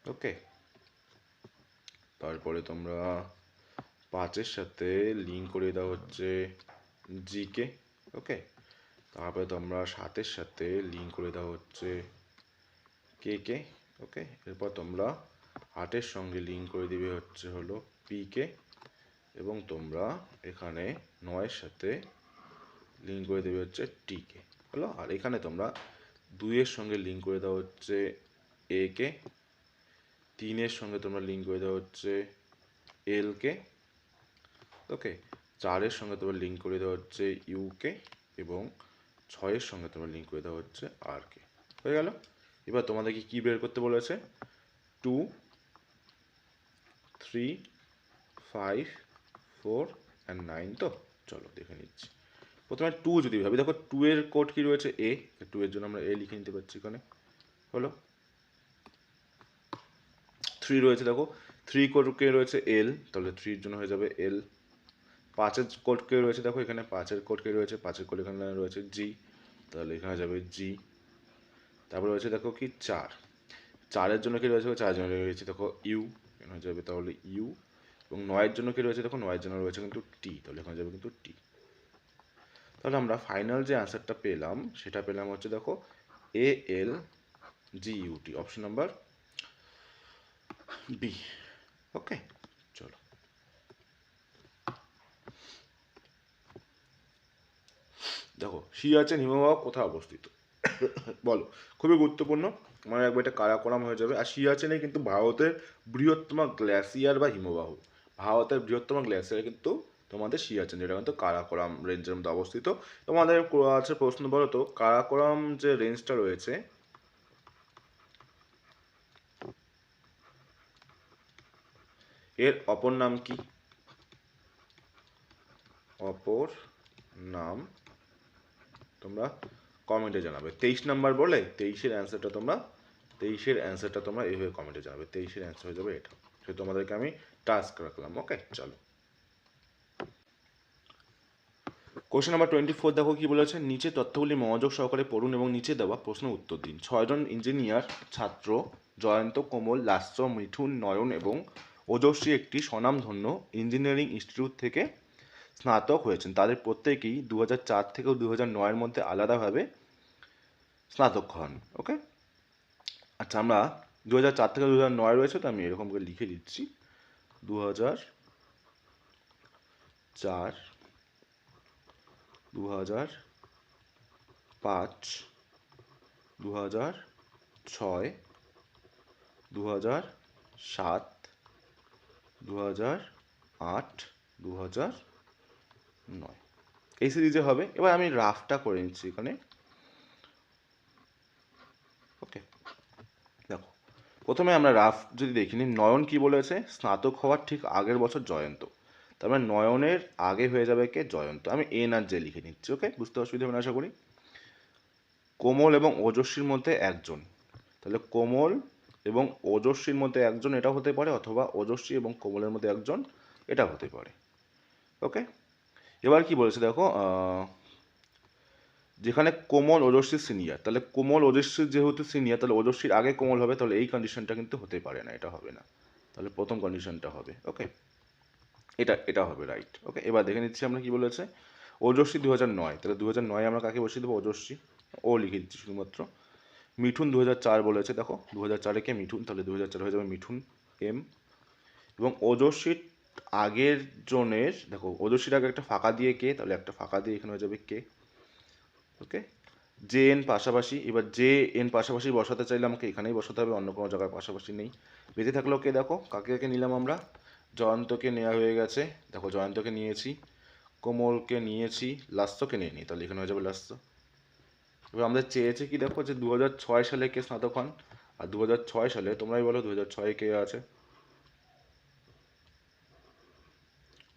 ওকে। তারপরে তোমরা 5-এর সাথে লিঙ্ক করে দাও হচ্ছে জি কে, ওকে। তারপরে তোমরা 7-এর সাথে লিঙ্ক করে দাও হচ্ছে কে কে, ওকে। এরপর তোমরা 8-এর সঙ্গে লিঙ্ক করে দিবে হচ্ছে হলো পি কে, এবং তোমরা এখানে 9-এর সাথে লিঙ্ক করে দেবে হচ্ছে টি কে, হলো। আর এখানে তোমরা 2-এর সঙ্গে লিঙ্ক করে দাও হচ্ছে এ কে, 3-এর সঙ্গে তোমরা লিঙ্ক করে দাও হচ্ছে এল কে, ওকে। 4-এর সঙ্গে তোমরা লিঙ্ক করে দেওয়া হচ্ছে ইউ কে, এবং 6-এর সঙ্গে তোমরা লিঙ্ক করে দেওয়া হচ্ছে আর কে। হয়ে গেল। এবার তোমাদেরকে কি বের করতে বলেছে? 2, 3, 5, 4 অ্যান্ড 9। তো চলো দেখে নিচ্ছি। প্রথমে 2 যদি ভাবি, দেখো 2 এর কোড কি রয়েছে? এ। 2 এর জন্য আমরা এ লিখে নিতে পারছি এখানে, হলো। 3 রয়েছে, দেখো 3 কোড কে রয়েছে এল, তাহলে 3 এর জন্য হয়ে যাবে এল। 5-এর কোড কে রয়েছে, দেখো এখানে 5-এর কোড কে রয়েছে, 5-এর কোড এখানে রয়েছে জি, তাহলে এখানে যাবে জি। তারপরে রয়েছে দেখো কি 4-এর জন্য কি রয়েছে? 4-এর জন্য রয়েছে দেখো ইউ, এখানে হয়ে যাবে তাহলে ইউ। এবং 9-এর জন্য কি রয়েছে? দেখো 9-এর জন্য রয়েছে কিন্তু টি, তাহলে এখানে যাবে কিন্তু টি। তাহলে আমরা ফাইনাল যে অ্যান্সারটা পেলাম সেটা পেলাম হচ্ছে দেখো A L G U T, option number B, okay. চলো দেখো সিয়াচেন হিমবাহ কোথায় অবস্থিত? বলো, খুবই গুরুত্বপূর্ণ, মানে একবার এটা কারাকোরাম হয়ে যাবে। আর সিয়াচেনে কিন্তু ভারতের বৃহত্তম গ্লেসিয়ার বা হিমবাহ, ভারতের বৃহত্তম গ্লেসিয়ার কিন্তু তোমাদের সিয়াচেন, যেটা কিন্তু কারাকোরাম রেঞ্জের মধ্যে অবস্থিত। তোমাদের আছে প্রশ্ন, বলো তো কারাকোরাম যে রেঞ্জটা রয়েছে এর অপর নাম কি? অপর নাম তোমরা কমেন্টে জানাবে। 23 নাম্বার বলে 23-এর অ্যান্সারটা তোমরা এইভাবে কমেন্টে জানাবে। 23-এর অ্যান্সার হয়ে যাবে এটা। সে তোমাদেরকে আমি টাস্ক রাখলাম, ওকে। চলো কোশ্চেন নাম্বার 24 দেখো কি বলেছে, নিচে তথ্যগুলি মনোযোগ সহকারে পড়ুন এবং নিচে দেওয়া প্রশ্ন উত্তর দিন। 6জন ইঞ্জিনিয়ার ছাত্র জয়ন্ত, কোমল, লাস্য, মিঠুন, নয়ন এবং ওজস্বী একটি স্বনামধন্য ইঞ্জিনিয়ারিং ইনস্টিটিউট থেকে স্নাতক হয়েছেন। তাদের প্রত্যেকেই 2004 থেকে 2009-এর মধ্যে আলাদাভাবে স্নাতক হন, ওকে। আচ্ছা আমরা 2004 থেকে 2009 রয়েছে, তো আমি এরকম করে লিখে দিচ্ছি 2004, 2005, 2006, 2007, 2008, 2009, এই সিরিজে হবে। এবার আমি রাফটা করে নিচ্ছি এখানে, ওকে। দেখো প্রথমে আমরা রাফ যদি দেখি নিই, নয়ন কি বলেছে? স্নাতক হওয়ার ঠিক আগের বছর জয়ন্ত, তার মানে নয়নের আগে হয়ে যাবে কে? জয়ন্ত। আমি এন আর জে লিখে নিচ্ছি, ওকে, বুঝতে অসুবিধা হবে না আশা করি। কোমল এবং ওজস্বীর মধ্যে একজন, তাহলে কোমল এবং ওজস্বীর মধ্যে একজন এটা হতে পারে, অথবা ওজস্বী এবং কোমলের মধ্যে একজন এটা হতে পারে, ওকে। এবার কি বলেছে দেখো, যেখানে কোমল ওজস্বীর সিনিয়র, তাহলে কোমল ওজস্বীর যেহেতু সিনিয়র, তাহলে ওজস্বীর আগে কোমল হবে, তাহলে এই কন্ডিশনটা কিন্তু হতে পারে না, এটা হবে না। তাহলে প্রথম কন্ডিশনটা হবে, ওকে, এটা হবে, রাইট, ওকে। এবার দেখে নিচ্ছি আমরা কি বলেছে। ওজস্বী 2009, তাহলে 2009 আমরা কাকে বসিয়ে দেবো? ওজস্বী, ও লিখে দিচ্ছি শুধুমাত্র। মিঠুন 2004 বলেছে, দেখো 2004-এ কে? মিঠুন, তাহলে 2004 হয়ে যাবে মিঠুন, এম। এবং ওজস্বীর আগের জনের, দেখো ওজস্বীর আগে একটা ফাঁকা দিয়ে কে, তাহলে একটা ফাঁকা দিয়ে এখানে হয়ে যাবে কে, ওকে। জে এন পাশাপাশি, এবার জে এন পাশাপাশি বসাতে চাইলে আমাকে এখানেই বসাতে হবে, অন্য কোনো জায়গায় পাশাপাশি নেই। বেঁচে থাকলেও কে? দেখো কাকে কাকে নিলাম আমরা, জয়ন্তকে নেওয়া হয়ে গেছে, দেখো জয়ন্তকে নিয়েছি, কোমলকে নিয়েছি, লাস্যকে নিয়ে নিই, তাহলে এখানে হয়ে যাবে লাস্য। এবার আমাদের চেয়েছে কি দেখো, যে 2006 সালে কে স্নাতক হন, আর 2006 সালে তোমরাই বলো 2006-এ কে আছে?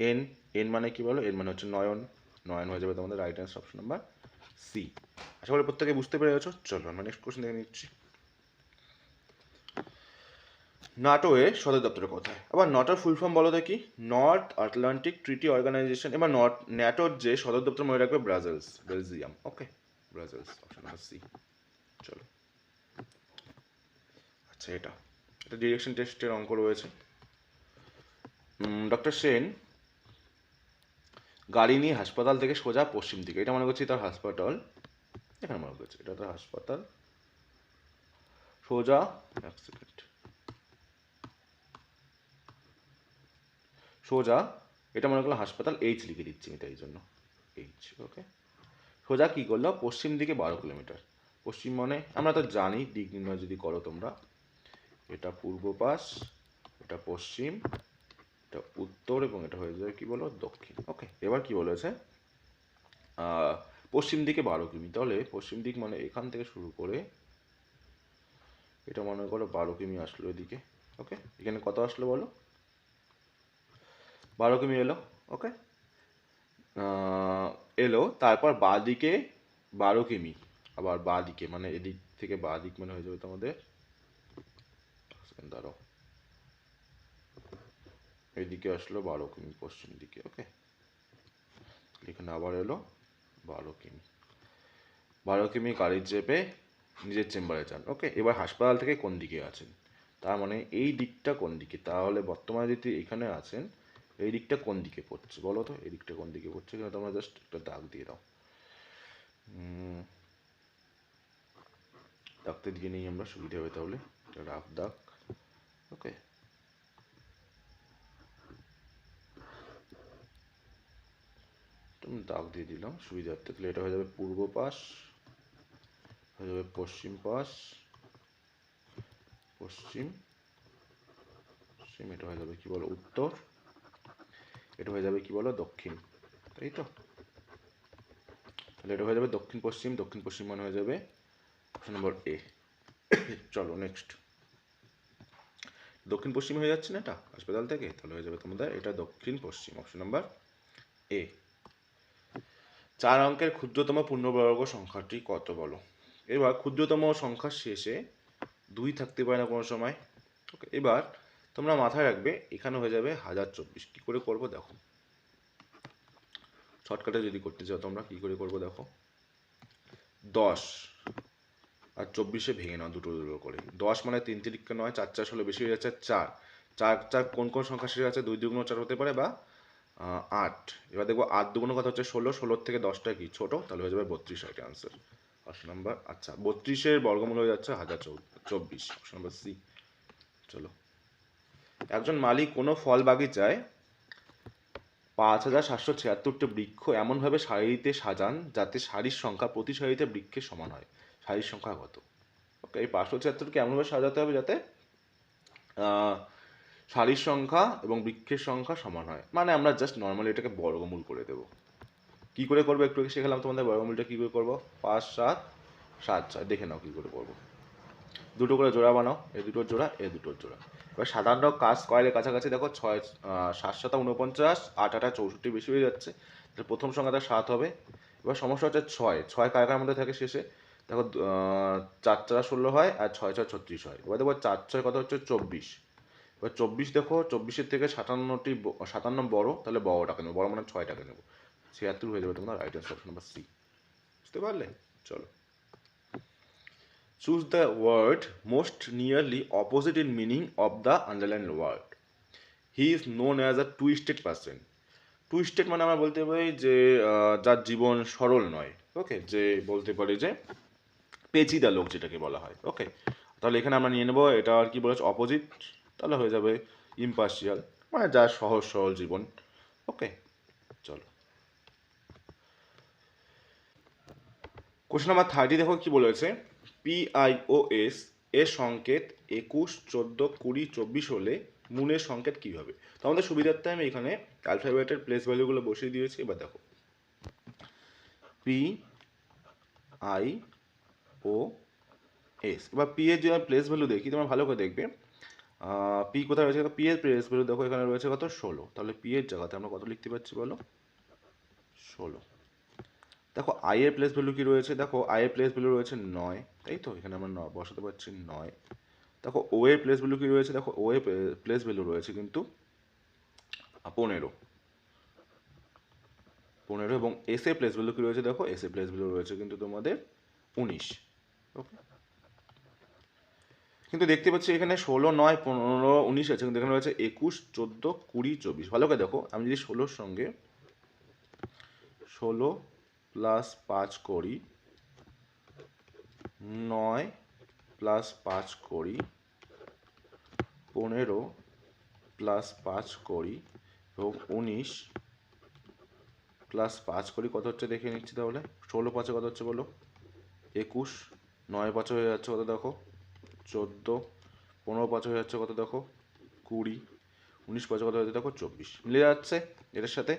এন, এন মানে কি বলো? এন মানে হচ্ছে নয়ন, নয়ন হয়ে যাবে তোমাদের right answer, option number C. আশা করি প্রত্যেকে বুঝতে পেরে গেছো। চলো আমরা নেক্সট কোশ্চেন দেখে নিচ্ছি। নাটোয়ের সদর দপ্তর কোথায়? আবার নটোর ফুল ফর্ম বলো দেখি। North Atlantic treaty organization. এবার ন্যাটোর যে সদর দপ্তর মনে রাখবে ব্রাজেলস, বেলজিয়াম। ওকে, ব্রাজেলস, অপশন নাম্বার সি। চলো, আচ্ছা এটা ডিরেকশন টেস্টের অঙ্ক রয়েছে। ডক্টর সেন গাড়ি নিয়ে হাসপাতাল থেকে সোজা পশ্চিম দিকে, এটা মনে করছি তার হাসপাতাল, এখানে মনে করছি এটা তার হাসপাতাল, সোজা, এক সেকেন্ড, সোজা, এটা মনে করলো হাসপাতাল, এইচ লিখে দিচ্ছি আমি তাই জন্য, এইচ। ওকে, সোজা কী করলো, পশ্চিম দিকে 12 কিলোমিটার। পশ্চিম মানে আমরা তো জানি দিক নির্ণয় যদি করো তোমরা, এটা পূর্ব পাশ, এটা পশ্চিম, এটা উত্তর, এবং এটা হয়ে যাবে কি বলো, দক্ষিণ। ওকে, এবার কি বলেছে, পশ্চিম দিকে 12 কিমি, তাহলে পশ্চিম দিক মানে এখান থেকে শুরু করে এটা মনে করো 12 কিমি আসলো এদিকে। ওকে, এখানে কত আসলো বলো, 12 কিমি এলো। ওকে, এলো, তারপর বাঁ দিকে 12 কিমি, আবার বাঁ দিকে মানে এদিক থেকে বাঁ দিক মানে হয়ে যাবে তোমাদের, দাঁড়াও, এদিকে আসলো 12 কিমি পশ্চিম দিকে। ওকে, এখানে আবার এলো 12 কিমি, 12 কিমি গাড়ি চেপে নিজের চেম্বারে যান। ওকে, এবার হাসপাতাল থেকে কোন দিকে আছেন, তার মানে এই দিকটা কোন দিকে, তাহলে বর্তমানে যদি এখানে আছেন এই দিকটা কোন দিকে পড়ছে বলো তো, এই দিকটা কোন দিকে পড়ছে, এখানে তোমরা জাস্ট একটা দাগ দিয়ে দাও, দাগতে দিয়ে নিই আমরা, সুবিধা হবে তাহলে, এটা রাফ দাগ। ওকে, দাগ দিয়ে দিলাম সুবিধার্থে, তাহলে এটা হয়ে যাবে পূর্ব পাশ, হয়ে যাবে পশ্চিম পাশ, পশ্চিম, পশ্চিম, এটা হয়ে যাবে কি বলো উত্তর, এটা হয়ে যাবে কি বলো দক্ষিণ, তাই তো, তাহলে এটা হয়ে যাবে দক্ষিণ পশ্চিম, দক্ষিণ পশ্চিম মানে হয়ে যাবে অপশন নম্বর এ। চলো নেক্সট, দক্ষিণ পশ্চিম হয়ে যাচ্ছে না এটা হাসপাতাল থেকে, তাহলে হয়ে যাবে তোমাদের এটা দক্ষিণ পশ্চিম, অপশন নাম্বার এ। 4 অঙ্কের ক্ষুদ্রতম পূর্ণবর্গ সংখ্যাটি কত বলো। এবার ক্ষুদ্রতম সংখ্যার শেষে 2 থাকতে পারে না কোনো সময়। ওকে, এবার তোমরা মাথায় রাখবে এখানে হয়ে যাবে 1024। কী করে করবো দেখো, শর্টকাটে যদি করতে চাও তোমরা কী করে করবো দেখো, 10 আর 24 ভেঙে নাও দুটো দুটো করে। 10 মানে 3 তিরিকে 9, 4 4 16 বেশি হয়ে যাচ্ছে 4, 4 4 কোন কোন সংখ্যা শেষে আছে, 2 2 4 হতে পারে বা 8। এবার দেখবো 8 2 কত হচ্ছে 16, 16 থেকে 10টা কি ছোট, তাহলে হয়ে যাবে 32 এটা আনসার, অপশন নাম্বার। আচ্ছা 32-এর বর্গমূল হয়ে যাচ্ছে 1024, অপশন নাম্বার সি। চলো, একজন মালিক কোনো ফল বাগিচায় 5776টি বৃক্ষ এমনভাবে সারিতে সাজান যাতে সারির সংখ্যা প্রতি সারিতে বৃক্ষের সমান হয়। সারির সংখ্যা কত? ওকে, এই 576কে এমনভাবে সাজাতে হবে যাতে সারির সংখ্যা এবং বৃক্ষের সংখ্যা সমান হয়, মানে আমরা জাস্ট নর্মালি এটাকে বর্গমূল করে দেবো। কী করে করবো একটু আগে শেখালাম তোমাদের, বর্গমূলটা কী করে করবো, 5 7 7 6, দেখে নাও কী করে করবো। দুটো করে জোড়া বানাও, এ দুটোর জোড়া, এ দুটোর জোড়া। এবার সাধারণ কাজ স্কয়ারের কাছাকাছি দেখো, 6 7 7 49, 8 8 64 বেশি হয়ে যাচ্ছে, তাহলে প্রথম সংখ্যাটা 7 হবে। এবার সমস্যা হচ্ছে 6 6 কার কার মধ্যে থাকে শেষে, দেখো 4 4 16 হয় আর 6 6 36 হয়। এবার দেখো 4 6 কত হচ্ছে 24। এবার 24 দেখো 24-এর থেকে 57 বড়, তাহলে বড়টাকে নেবো, বড় মানে 6টাকে নেবো, 76 হয়ে যাবে তোমার right answer, option number C. বুঝতে পারলে? চলো, choose the word most nearly opposite in meaning of the underlined word. He is known as a twisted person. Twisted মানে আমরা বলতে পারি যে যার জীবন সরল নয়। ওকে, যে বলতে পারি যে পেচিদা লোক যেটাকে বলা হয়। ওকে, তাহলে এখানে আমরা নিয়ে নেবো এটা আর কি বলেছে অপোজিট, তাহলে হয়ে যাবে ইম্পার্শিয়াল, মানে যার সহজ সরল জীবন। ওকে, চলো কোশ্চেন নাম্বার 30 দেখো কি বলেছে, PIOS এর সংকেত 21 14 20 24 হলে মুনের সংকেত কী হবে। তো আমাদের সুবিধার্থে আমি এখানে অ্যালফাবেটের প্লেস ভ্যালুগুলো বসিয়ে দিয়েছি। এবার দেখো PIOS, এবার পি এর যে প্লেস ভ্যালু দেখি তোমরা ভালো করে দেখবে, পি কোথায় রয়েছে, পি এর প্লেস ভ্যালু দেখো এখানে রয়েছে কত 16, তাহলে পি এর জায়গাতে আমরা কত লিখতে পারছি বলো 16। দেখো আই এর প্লেস ভ্যালু কি রয়েছে, দেখো আই এর প্লেস ভ্যালু রয়েছে 9, তাই তো এখানে আমরা বসাতে পারছি 9, দেখো ও এর প্লেস ভ্যালু কি রয়েছে, দেখো ও এর প্লেস ভ্যালু রয়েছে কিন্তু 15 এবং এস এর প্লেস ভ্যালু কি রয়েছে, দেখো এস এর প্লেস ভ্যালু রয়েছে কিন্তু তোমাদের 19। ওকে, কিন্তু দেখতে পাচ্ছি এখানে 16 9 15 19 আছে, কিন্তু এখানে রয়েছে 21 14 20 24। ভালো করে দেখো, আমি যদি 16-র সঙ্গে 16 প্লাস 5 করি, 9 প্লাস 5 করি, 15 প্লাস 5 করি এবং 19 প্লাস 5 করি, কত হচ্ছে দেখে নিচ্ছি তাহলে। 16 5 কত হচ্ছে বলো, 21, 9 5 হয়ে যাচ্ছে কত দেখো 14, 15 5 হয়ে যাচ্ছে কত দেখো 20, 19 5 কত হয়ে যাচ্ছে দেখো 24। মিলে যাচ্ছে এটার সাথে।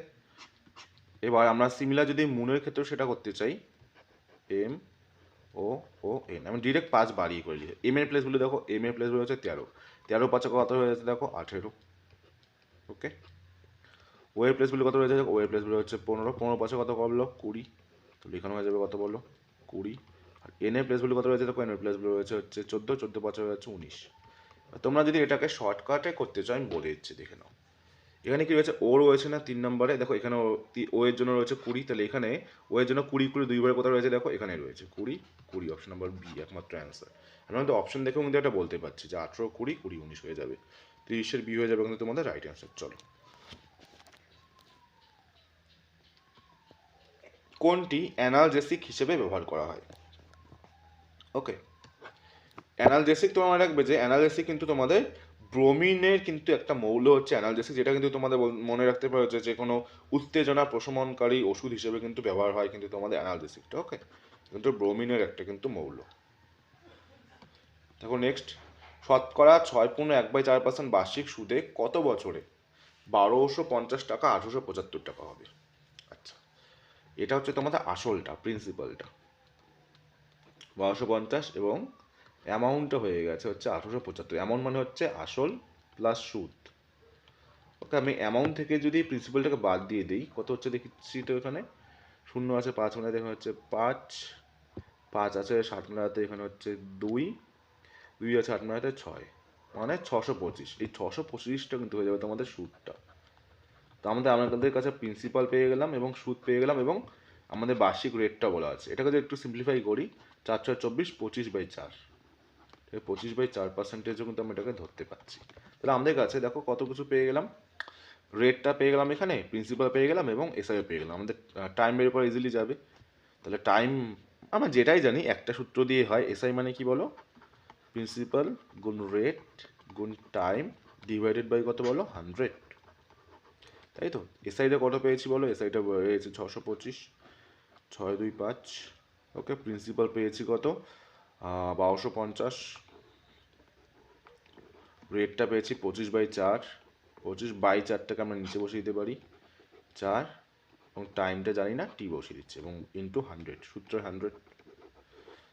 এবার আমরা সিমিলার যদি মুনের ক্ষেত্রেও সেটা করতে চাই, এম ও ও এন, আমি ডিরেক্ট 5 বাড়িয়ে করে লিখি। এম এর প্লেসগুলো দেখো, এম এর প্লেসগুলো হচ্ছে 13, 13 5 কত হয়ে যাচ্ছে দেখো 18। ওকে, ও এর প্লেসগুলো কত রয়েছে, ও এর প্লেসগুলো হচ্ছে 15, 15 5 কত বললো 20, তো লেখানো হয়ে যাবে কত বললো 20। আর এন এর প্লেসগুলো কত রয়েছে দেখো, এন এর প্লেসগুলো রয়েছে হচ্ছে 14, 14 5 হয়ে যাচ্ছে 19। তোমরা যদি এটাকে শর্টকাটে করতে চাও আমি বলে দিচ্ছি, দেখে নাও। এখানে কি রয়েছে, ও রয়েছে না 3 নম্বরে, দেখো এখানে ও এর জন্য রয়েছে 20, তাহলে এখানে ও এর জন্য 20 20 দুইবারে কোথায় রয়েছে দেখো এখানে রয়েছে 20 20, অপশন নাম্বার বি একমাত্র অ্যান্সার। আমরা কিন্তু অপশন দেখেও কিন্তু এটা বলতে পারছি যে 18 20 20 19 হয়ে যাবে, 30-এর বি হয়ে যাবে কিন্তু তোমাদের রাইট অ্যান্সার। চলো, কোনটি অ্যানালজেসিক হিসেবে ব্যবহার করা হয়? ওকে, অ্যানালজেসিক তোমরা মনে রাখবে যে অ্যানালজেসিক কিন্তু তোমাদের ব্রোমিনের কিন্তু একটা মৌল হচ্ছে অ্যানালজেসিক, যেটা কিন্তু তোমাদের মনে রাখতে পারো যে কোনো উত্তেজনা প্রশমনকারী ওষুধ হিসেবে কিন্তু ব্যবহার হয় কিন্তু তোমাদের অ্যানালজেসিকটা। ওকে, কিন্তু ব্রোমিনের একটা কিন্তু মৌল। দেখো নেক্সট, শতকরা 6.1/4% বার্ষিক সুদে কত বছরে 1250 টাকা 1875 টাকা হবে? আচ্ছা, এটা হচ্ছে তোমাদের আসলটা, প্রিন্সিপালটা 1250 এবং অ্যামাউন্টটা হয়ে গেছে হচ্ছে 1875। অ্যামাউন্ট মানে হচ্ছে আসল প্লাস সুদ। ওকে, আমি অ্যামাউন্ট থেকে যদি প্রিন্সিপালটাকে বাদ দিয়ে দিই, কত হচ্ছে দেখছি তো এখানে শূন্য আছে 5 মানে এখানে হচ্ছে 5, 5 আছে 7 মিনাতে এখানে হচ্ছে 2, 2 আছে 8 মিনাতে 6, মানে 625। এই 625টা কিন্তু হয়ে যাবে তোমাদের সুদটা। তো আমাদের কাছে প্রিন্সিপাল পেয়ে গেলাম এবং সুদ পেয়ে গেলাম এবং আমাদের বার্ষিক রেটটা বলা আছে। এটাকে যদি একটু সিম্পলিফাই করি, 4 4 24, 25/4, 25/4%ও কিন্তু আমি এটাকে ধরতে পারছি। তাহলে আমাদের কাছে দেখো কত কিছু পেয়ে গেলাম, রেটটা পেয়ে গেলাম, এখানে প্রিন্সিপাল পেয়ে গেলাম এবং এসআইও পেয়ে গেলাম। আমাদের টাইম বের পর ইজিলি যাবে। তাহলে টাইম আমরা যেটাই জানি একটা সূত্র দিয়ে হয়, এসআই মানে কি বলো, প্রিন্সিপাল গুণ রেট গুণ টাইম ডিভাইডেড বাই কত বলো 100, তাই তো। এসআইটা কত পেয়েছি বলো, এসআইটা পেয়েছি 625, 6 2 5। ওকে, প্রিন্সিপাল পেয়েছি কত 1250, রেটটা পেয়েছি 25/4, 25/4টাকে আমরা নিচে বসিয়ে দিতে পারি 4, এবং টাইমটা জানি না টি বসিয়ে দিচ্ছি এবং ইন্টু 100, সূত্র 100।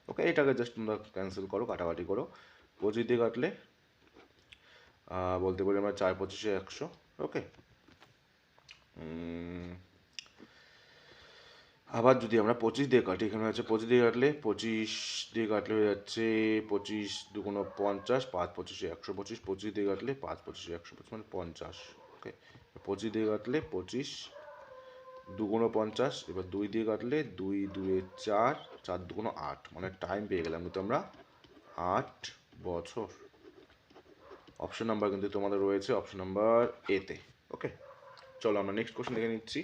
ওকে, এটাকে জাস্ট তোমরা ক্যান্সেল করো, কাটাকাটি করো, 25 দিয়ে কাটলে বলতে পারি আমরা 4 25 100। ওকে, আবার যদি আমরা 25 দিয়ে কাটি, এখানে হচ্ছে 25 দিয়ে কাটলে 25 দিয়ে কাটলে হয়ে যাচ্ছে 25 2 50, 5 25 125, 25 দিয়ে কাটলে 5 25 125 মানে 50। ওকে, 25 দিয়ে কাটলে 25 2 50, এবার 2 দিয়ে কাটলে 2 2 4, 4 2 8, মানে টাইম পেয়ে গেলাম কিন্তু আমরা 8 বছর। অপশন নাম্বার কিন্তু তোমাদের রয়েছে অপশন নাম্বার এতে। ওকে, চলো আমরা নেক্সট কোশ্চেন দেখে নিচ্ছি।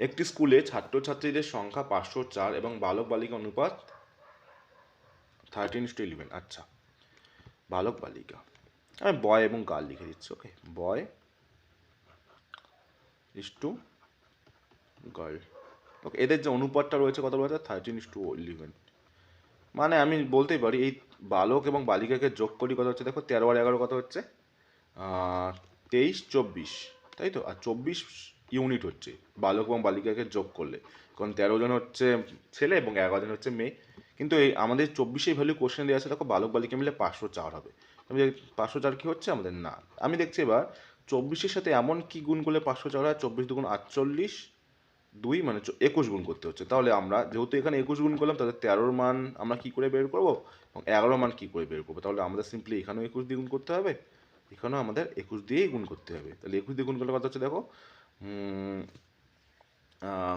একটি স্কুলে ছাত্রছাত্রীদের সংখ্যা 504 এবং বালক বালিকা অনুপাত 13:11। আচ্ছা, বালক বালিকা, আমি বয় এবং গার্ল লিখে দিচ্ছি। ওকে, বয় ইস টু গার্ল। ওকে, এদের যে অনুপাতটা রয়েছে কত বলতে 13:11, মানে আমি বলতেই পারি এই বালক এবং বালিকাকে যোগ করি কত হচ্ছে দেখো 13 আর 11 কত হচ্ছে 23 24, তাই তো। আর 24 ইউনিট হচ্ছে বালক এবং বালিকাকে যোগ করলে, কারণ 13 জন হচ্ছে ছেলে এবং 11 জন হচ্ছে মেয়ে। কিন্তু এই আমাদের 24 ভ্যালু কোশ্চেন দেওয়া আছে, দেখো বালক বালিকা মিলে 504 হবে। আমি 504 কি হচ্ছে আমাদের না, আমি দেখছি এবার 24-এর সাথে এমন কি গুণ করলে 504 হয়, 24 2 48, 2 মানে 21 গুণ করতে হচ্ছে। তাহলে আমরা যেহেতু এখানে 21 গুণ করলাম, তাহলে 13 মান আমরা কী করে বের করবো এবং 11 মান কী করে বের করবো? তাহলে আমাদের সিম্পলি এখানেও 21 দিয়ে গুণ করতে হবে, এখানেও আমাদের 21 দিয়েই গুণ করতে হবে। তাহলে 21 দিয়ে গুণ করলে কত হচ্ছে দেখো,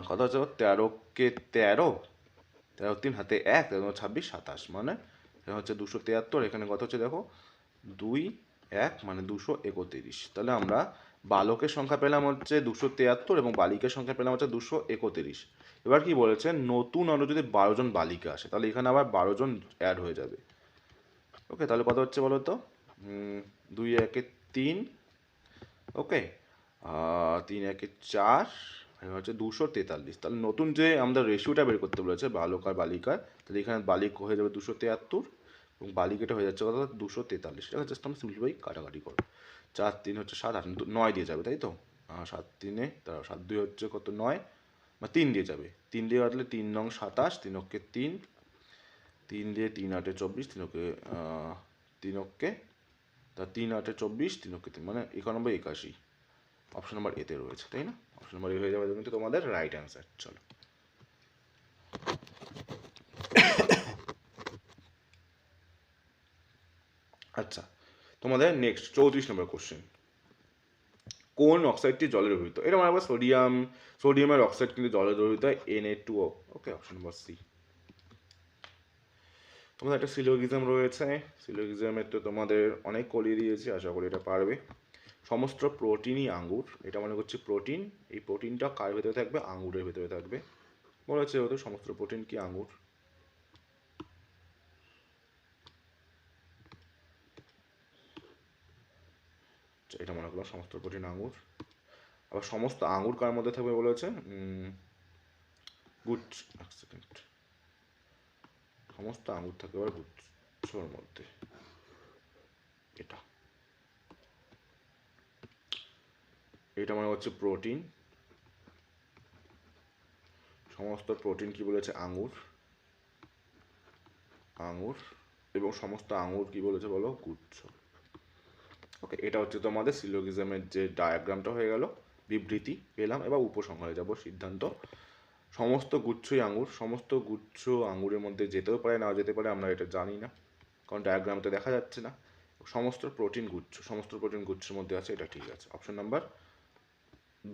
কত হচ্ছে 13 কে 13, 13 3 হাতে 1, 13 26, 27, মানে এখানে হচ্ছে 273, এখানে কত হচ্ছে দেখো 2 1 মানে 231। তাহলে আমরা বালকের সংখ্যা পেলাম হচ্ছে 273 এবং বালিকার সংখ্যা পেলাম হচ্ছে 231। এবার কি বলেছে, নতুন আরও যদি 12 জন বালিকা আসে তাহলে এখানে আবার 12 জন অ্যাড হয়ে যাবে। ওকে, তাহলে কত হচ্ছে বলো তো, 2 1 3, ওকে, 3 1 4, এবার হচ্ছে 243। তাহলে নতুন যে আমাদের রেশিওটা বের করতে বলেছে বালক আর বালিকার, তাহলে এখানে বালিক হয়ে যাবে 273 এবং বালিকাটা হয়ে যাচ্ছে কত 243। এটা জাস্ট আমরা সিম্পলিফাই কাটাকাটি করো, 4 3 হচ্ছে 7, 8 9 দিয়ে যাবে, তাই তো, 7 3 তার 7 2 হচ্ছে কত 9, বা 3 দিয়ে যাবে, 3 দিয়ে কাটলে 3 নং 27, 3 অক্ষে 3, 3 দিয়ে 3 8 24, 3 অক্ষে 3 অক্ষে, তা 3 8 24, 3 অক্ষে 3 মানে 91 81। অপশন নাম্বার এতে রয়েছে, তাই না? অপশন নাম্বার এ হয়ে যাবে কিন্তু তোমাদের রাইট অ্যান্সার। চলো, আচ্ছা, তোমাদের নেক্সট 34 নম্বর কোশ্চেন, কোন অক্সাইডটি জলে দ্রবীভূত? এটা মানে আবার সোডিয়ামের অক্সাইড কিন্তু জলে দ্রবীভূত হয় Na2O। ওকে, অপশন নাম্বার সি। তোমাদের একটা সিলোগিজম রয়েছে, সিলোগিজমের তো তোমাদের অনেক করিয়ে দিয়েছি, আশা করি এটা পারবে। সমস্ত প্রোটিনই আঙ্গুর, এটা মনে করছি প্রোটিন, এই প্রোটিনটা কার ভেতরে থাকবে? আঙ্গুরের ভেতরে থাকবে। বলেছে হয়তো সমস্ত প্রোটিন কি আঙ্গুর, এটা মনে করলাম সমস্ত প্রোটিন আঙ্গুর। আবার সমস্ত আঙ্গুর কার মধ্যে থাকবে বলেছে? গুচ্ছ, এক সেকেন্ড, সমস্ত আঙ্গুর থাকবে আবার গুচ্ছর মধ্যে, এটা এটা মানে হচ্ছে প্রোটিন, সমস্ত প্রোটিন কি বলেছে? আঙ্গুর, আঙ্গুর, এবং সমস্ত আঙ্গুর কি বলেছে বলো? গুচ্ছ। ওকে, এটা হচ্ছে তোমাদের সিলোগিজমের যে ডায়াগ্রামটা হয়ে গেল, বিবৃতি পেলাম। এবার উপসংহারে যাব, সিদ্ধান্ত। সমস্ত গুচ্ছই আঙ্গুর, সমস্ত গুচ্ছ আঙ্গুরের মধ্যে যেতেও পারে নাও যেতে পারে, আমরা এটা জানি না কারণ ডায়াগ্রামতে দেখা যাচ্ছে না। সমস্ত প্রোটিন গুচ্ছ, সমস্ত প্রোটিন গুচ্ছের মধ্যে আছে, এটা ঠিক আছে। অপশন নাম্বার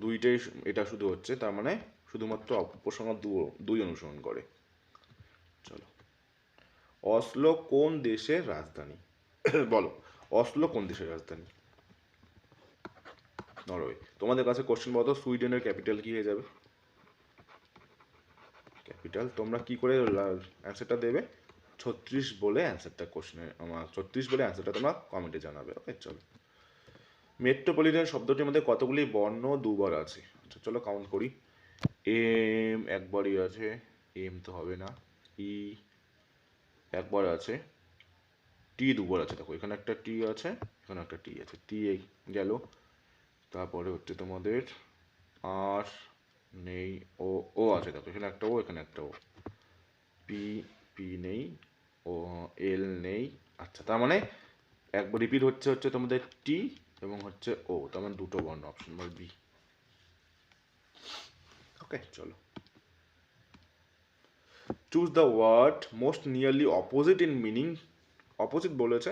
2টাই এটা শুধু হচ্ছে, তার মানে শুধুমাত্র উপসংহার 2 অনুসরণ করে। চলো, অসলো কোন দেশের রাজধানী? বলো, অসলো কোন দেশের রাজধানী? নরওয়ে। তোমাদের কাছে কোশ্চেন বলো, সুইডেনের ক্যাপিটাল কি হয়ে যাবে? ক্যাপিটাল তোমরা কি করে অ্যান্সারটা দেবে? 36 বলে অ্যান্সারটা কোশ্চেনের, 36 বলে অ্যান্সারটা তোমরা কমেন্টে জানাবে। ওকে, চলো, মেট্রোপলিটন শব্দটির মধ্যে কতগুলি বর্ণ দুবার আছে? আচ্ছা চলো কাউন্ট করি। এম একবারই আছে, এম তো হবে না, ই একবার আছে, টি দুবার আছে, দেখো এখানে একটা টি আছে, এখানে একটা টি আছে, টি এই গেল। তারপরে হচ্ছে তোমাদের আর নেই, ও ও আছে, দেখো এখানে একটা ও, এখানে একটা ও, পি পি নেই, ও এল নেই। আচ্ছা, তার মানে একবার রিপিট হচ্ছে তোমাদের টি এবং হচ্ছে ও, তার মানে দুটো বর্ণ, অপশন নম্বর বি। ওকে, চলো, choose the word most nearly opposite in meaning. Opposite বলেছে,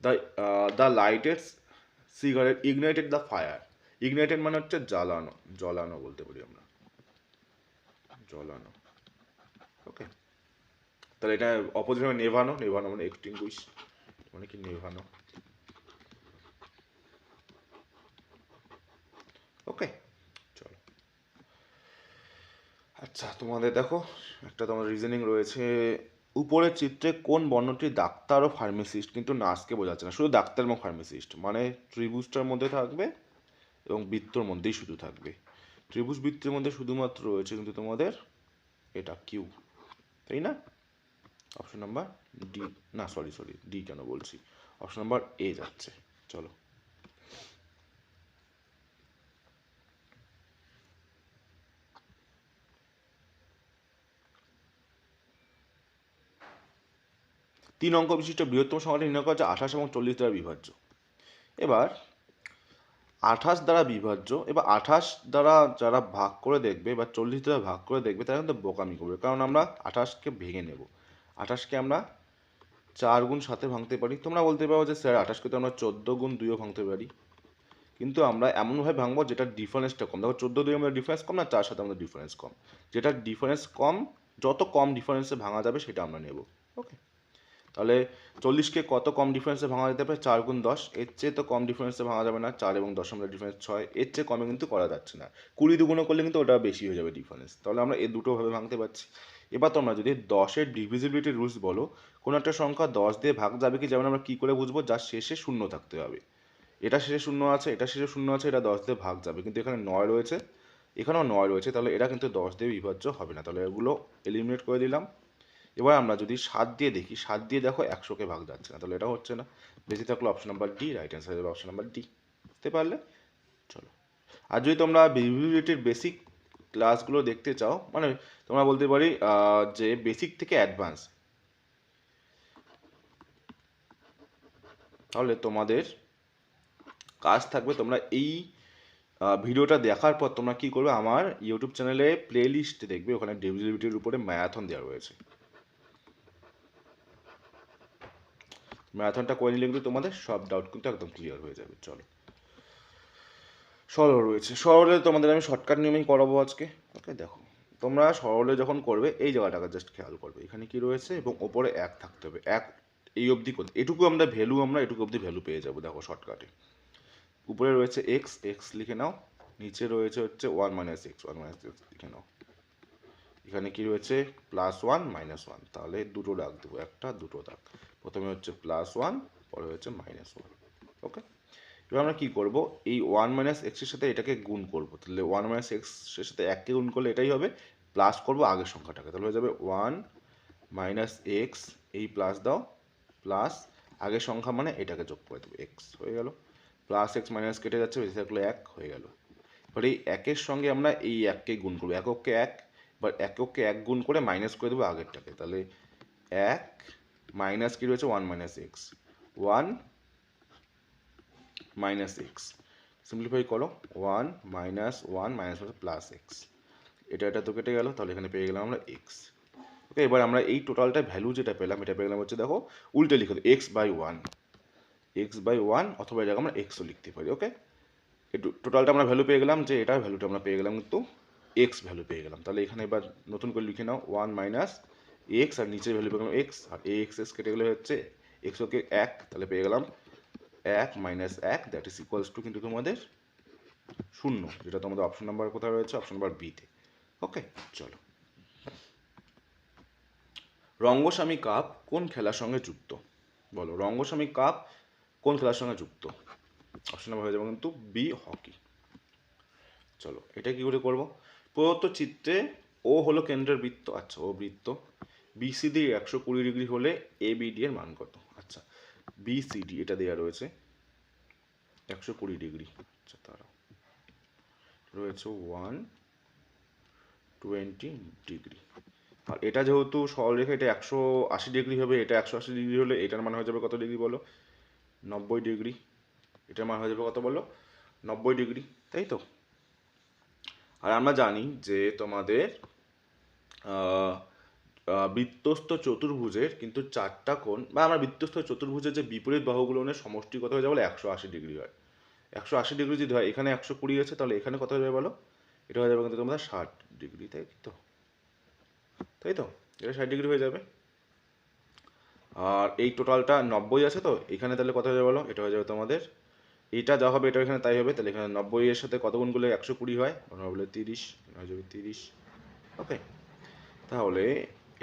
the the lighted cigarette ignited the fire. Ignited মানে হচ্ছে জ্বালানো, জ্বলানো বলতে পারি আমরা, জ্বলানো। ওকে, তাহলে এটা অপোজিট মানে নেভানো, নেভানো মানে এক্সটিংগুইশ, মানে কি নেভানো। ওকে, চলো, আচ্ছা তোমাদের দেখো একটা তোমার রিজনিং রয়েছে, উপরের চিত্রে কোন বর্ণটি ডাক্তার ও ফার্মাসিস্ট, কিন্তু নার্সকে বোঝাচ্ছে না, শুধু ডাক্তার এবং ফার্মাসিস্ট, মানে ত্রিভুজটার মধ্যে থাকবে এবং বৃত্তর মধ্যেই শুধু থাকবে। ত্রিভুজ বৃত্তের মধ্যে শুধুমাত্র রয়েছে কিন্তু তোমাদের এটা কিউ, তাই না? অপশন নাম্বার ডি, না সরি ডি কেন বলছি, অপশন নাম্বার এ যাচ্ছে। চলো, 3 অঙ্ক বিশিষ্ট বৃহত্তম সংখ্যাটি নির্ণয় করা হচ্ছে 28 এবং 40 দ্বারা বিভাজ্য। এবার 28 দ্বারা বিভাজ্য, এবার 28 দ্বারা যারা ভাগ করে দেখবে বা 40 দ্বারা ভাগ করে দেখবে তারা কিন্তু বোকামি করবে, কারণ আমরা 28কে ভেঙে নেব। 28কে আমরা 4 গুণ 7-এ ভাঙতে পারি। তোমরা বলতে পারো যে স্যার 28কে তো আমরা 14 গুণ 2-ও ভাঙতে পারি, কিন্তু আমরা এমনভাবে ভাঙবো যেটার ডিফারেন্সটা কম। দেখো 14-2 আমাদের ডিফারেন্স কম না, 4 সাথে আমাদের ডিফারেন্স কম, যেটার ডিফারেন্স কম, যত কম ডিফারেন্সে ভাঙা যাবে সেটা আমরা নেব। ওকে, তাহলে 40কে কত কম ডিফারেন্সে ভাঙা যেতে পারে? 4 গুণ 10, এর চেয়ে তো কম ডিফারেন্সে ভাঙা যাবে না। 4 এবং 10 আমাদের ডিফারেন্স 6, এর চেয়ে কমে কিন্তু করা যাচ্ছে না। 20 দুগুণো করলে কিন্তু ওটা বেশি হয়ে যাবে ডিফারেন্স, তাহলে আমরা এই দুটোভাবে ভাঙতে পারছি। এবার তোমরা যদি 10-এর ডিভিজিবিলিটি রুলস বলো, কোনো একটা সংখ্যা 10 দিয়ে ভাগ যাবে কি যেমন আমরা কী করে বুঝবো? যার শেষে শূন্য থাকতে হবে। এটা শেষে শূন্য আছে, এটা শেষে শূন্য আছে, এটা 10 দিয়ে ভাগ যাবে, কিন্তু এখানে 9 রয়েছে, এখানেও 9 রয়েছে, তাহলে এটা কিন্তু 10 দিয়ে বিভাজ্য হবে না, তাহলে এগুলো এলিমিনেট করে দিলাম। এবার আমরা যদি 7 দিয়ে দেখি, 7 দিয়ে দেখো 100কে ভাগ যাচ্ছে না, তাহলে এটা হচ্ছে না। বেশি থাকলো option number D, right answer হবে অপশন নাম্বার ডি। বুঝতে পারলে? চলো, আর যদি তোমরা ভিভিবিলিটির বেসিক ক্লাসগুলো দেখতে চাও, মানে তোমরা বলতে পারি যে বেসিক থেকে অ্যাডভান্স, তাহলে তোমাদের কাজ থাকবে তোমরা এই ভিডিওটা দেখার পর তোমরা কি করবে, আমার ইউটিউব চ্যানেলে প্লে লিস্ট দেখবে, ওখানে ডিভিজিবিলিটির উপরে ম্যারাথন দেওয়া রয়েছে। ম্যারাথনটা করে নিলে কিন্তু তোমাদের সব ডাউট কিন্তু একদম ক্লিয়ার হয়ে যাবে। চলো, সরল রয়েছে, সরলে তোমাদের আমি শর্টকাট নিয়মেই করাবো আজকে। ওকে, দেখো তোমরা সরলে যখন করবে এই জায়গাটাকে জাস্ট খেয়াল করবে, এখানে কি রয়েছে এবং ওপরে 1 থাকতে হবে। 1 এই অবধি করতে, এটুকু আমরা ভ্যালু, আমরা এটুকু অবধি ভ্যালু পেয়ে যাবো। দেখো শর্টকাটে উপরে রয়েছে এক্স, এক্স লিখে নাও, নিচে রয়েছে হচ্ছে 1 মাইনাস এক্স, 1 মাইনাস এক্স লিখে নাও, এখানে কি রয়েছে +1 -1, তাহলে দুটো দাগ দেবো, একটা দুটো দাগ, প্রথমে হচ্ছে +1, পরে হচ্ছে -1। ওকে, এবার আমরা কি করব, এই 1 মাইনাস এক্সের সাথে এটাকে গুণ করব, তাহলে 1 মাইনাস এক্সের সাথে 1কে গুণ করলে এটাই হবে, প্লাস করব আগের সংখ্যাটাকে, তাহলে হয়ে যাবে 1 মাইনাস এক্স, এই প্লাস দাও, প্লাস আগের সংখ্যা মানে এটাকে যোগ করে দেবো, এক্স হয়ে গেল, প্লাস এক্স মাইনাস কেটে যাচ্ছে, বেশি থাকলে 1 হয়ে গেল। এবার এই 1-এর সঙ্গে আমরা এই 1কে গুণ করবো, এককে 1, এবার এককে 1 গুণ করে মাইনাস করে দেবো আগেরটাকে, তাহলে 1 মাইনাস কি রয়েছে 1 minus x, 1 minus x, simplify করো, 1 মাইনাস 1 মাইনাস প্লাস এক্স, এটা তো কেটে গেল, তাহলে এখানে পেয়ে গেলাম আমরা এক্স। ওকে, এবার আমরা এই টোটালটা ভ্যালু যেটা পেলাম, এটা পেয়ে গেলাম হচ্ছে, দেখো উল্টে লিখে দেবো x/1, x/1, অথবা এটাকে আমরা এক্সও লিখতে পারি। ওকে, এই টোটালটা আমরা ভ্যালু পেয়ে গেলাম, যে এটা ভ্যালুটা আমরা পেয়ে গেলাম কিন্তু এক্স ভ্যালু পেয়ে গেলাম, তাহলে এখানে এবার নতুন করে লিখে নাও 1 মাইনাস এক্স, আর নিচের ভ্যালু পেয়ে গেলাম এক্স, আর এক্স এক্স কেটে গেলে হচ্ছে এক্স ওকে 1, তাহলে পেয়ে গেলাম 1 minus 1, that is equals to কিন্তু তোমাদের 0, যেটা তোমাদের অপশন নাম্বার কোথায় রয়েছে, অপশন নাম্বার বিতে। ওকে, চলো, রঙ্গস্বামী কাপ কোন খেলার সঙ্গে যুক্ত? বলো, রঙ্গস্বামী কাপ কোন খেলার সঙ্গে যুক্ত? অপশন নাম্বার হয়ে যাবে কিন্তু বি, হকি। চলো, এটা কি করে করব, প্রদত্ত চিত্রে ও হলো কেন্দ্রের বৃত্ত, আচ্ছা ও বৃত্ত, বিসিডি 120 ডিগ্রি হলে এবিডি এর মান কত? আচ্ছা, বিসিডি এটা দেওয়া রয়েছে 120 ডিগ্রি, আচ্ছা তারা রয়েছে 120 ডিগ্রি, আর এটা যেহেতু সরলরেখা, এটা 180 ডিগ্রি হবে, এটা 180 ডিগ্রি হলে এটার মান হয়ে যাবে কত ডিগ্রি বলো? 90 ডিগ্রি। এটার মান হয়ে যাবে কত বলো? 90 ডিগ্রি, তাই তো? আর আমরা জানি যে তোমাদের বৃত্তস্থ চতুর্ভুজের কিন্তু 4টা কোণ, বা আমরা বৃত্তস্থ চতুর্ভুজের যে বিপরীত বাহুগুলোর সমষ্টি কত হয়ে যাবে? 180 ডিগ্রি হয়। 180 ডিগ্রি যদি হয়, এখানে 120 আছে, তাহলে এখানে কত হয়ে যাবে বলো? এটা হয়ে যাবে কিন্তু তোমাদের 60 ডিগ্রি, তাই তো? তাই তো, এটা 60 ডিগ্রি হয়ে যাবে। আর এই টোটালটা 90 আছে, তো এখানে তাহলে কত হয়ে যাবে বলো? এটা হয়ে যাবে তোমাদের, এটা যা হবে এটা এখানে তাই হবে, তাহলে এখানে 90 এর সাথে কত গুণ করলে 120 হয়? বলে 30, হয়ে যাবে 30। ওকে, তাহলে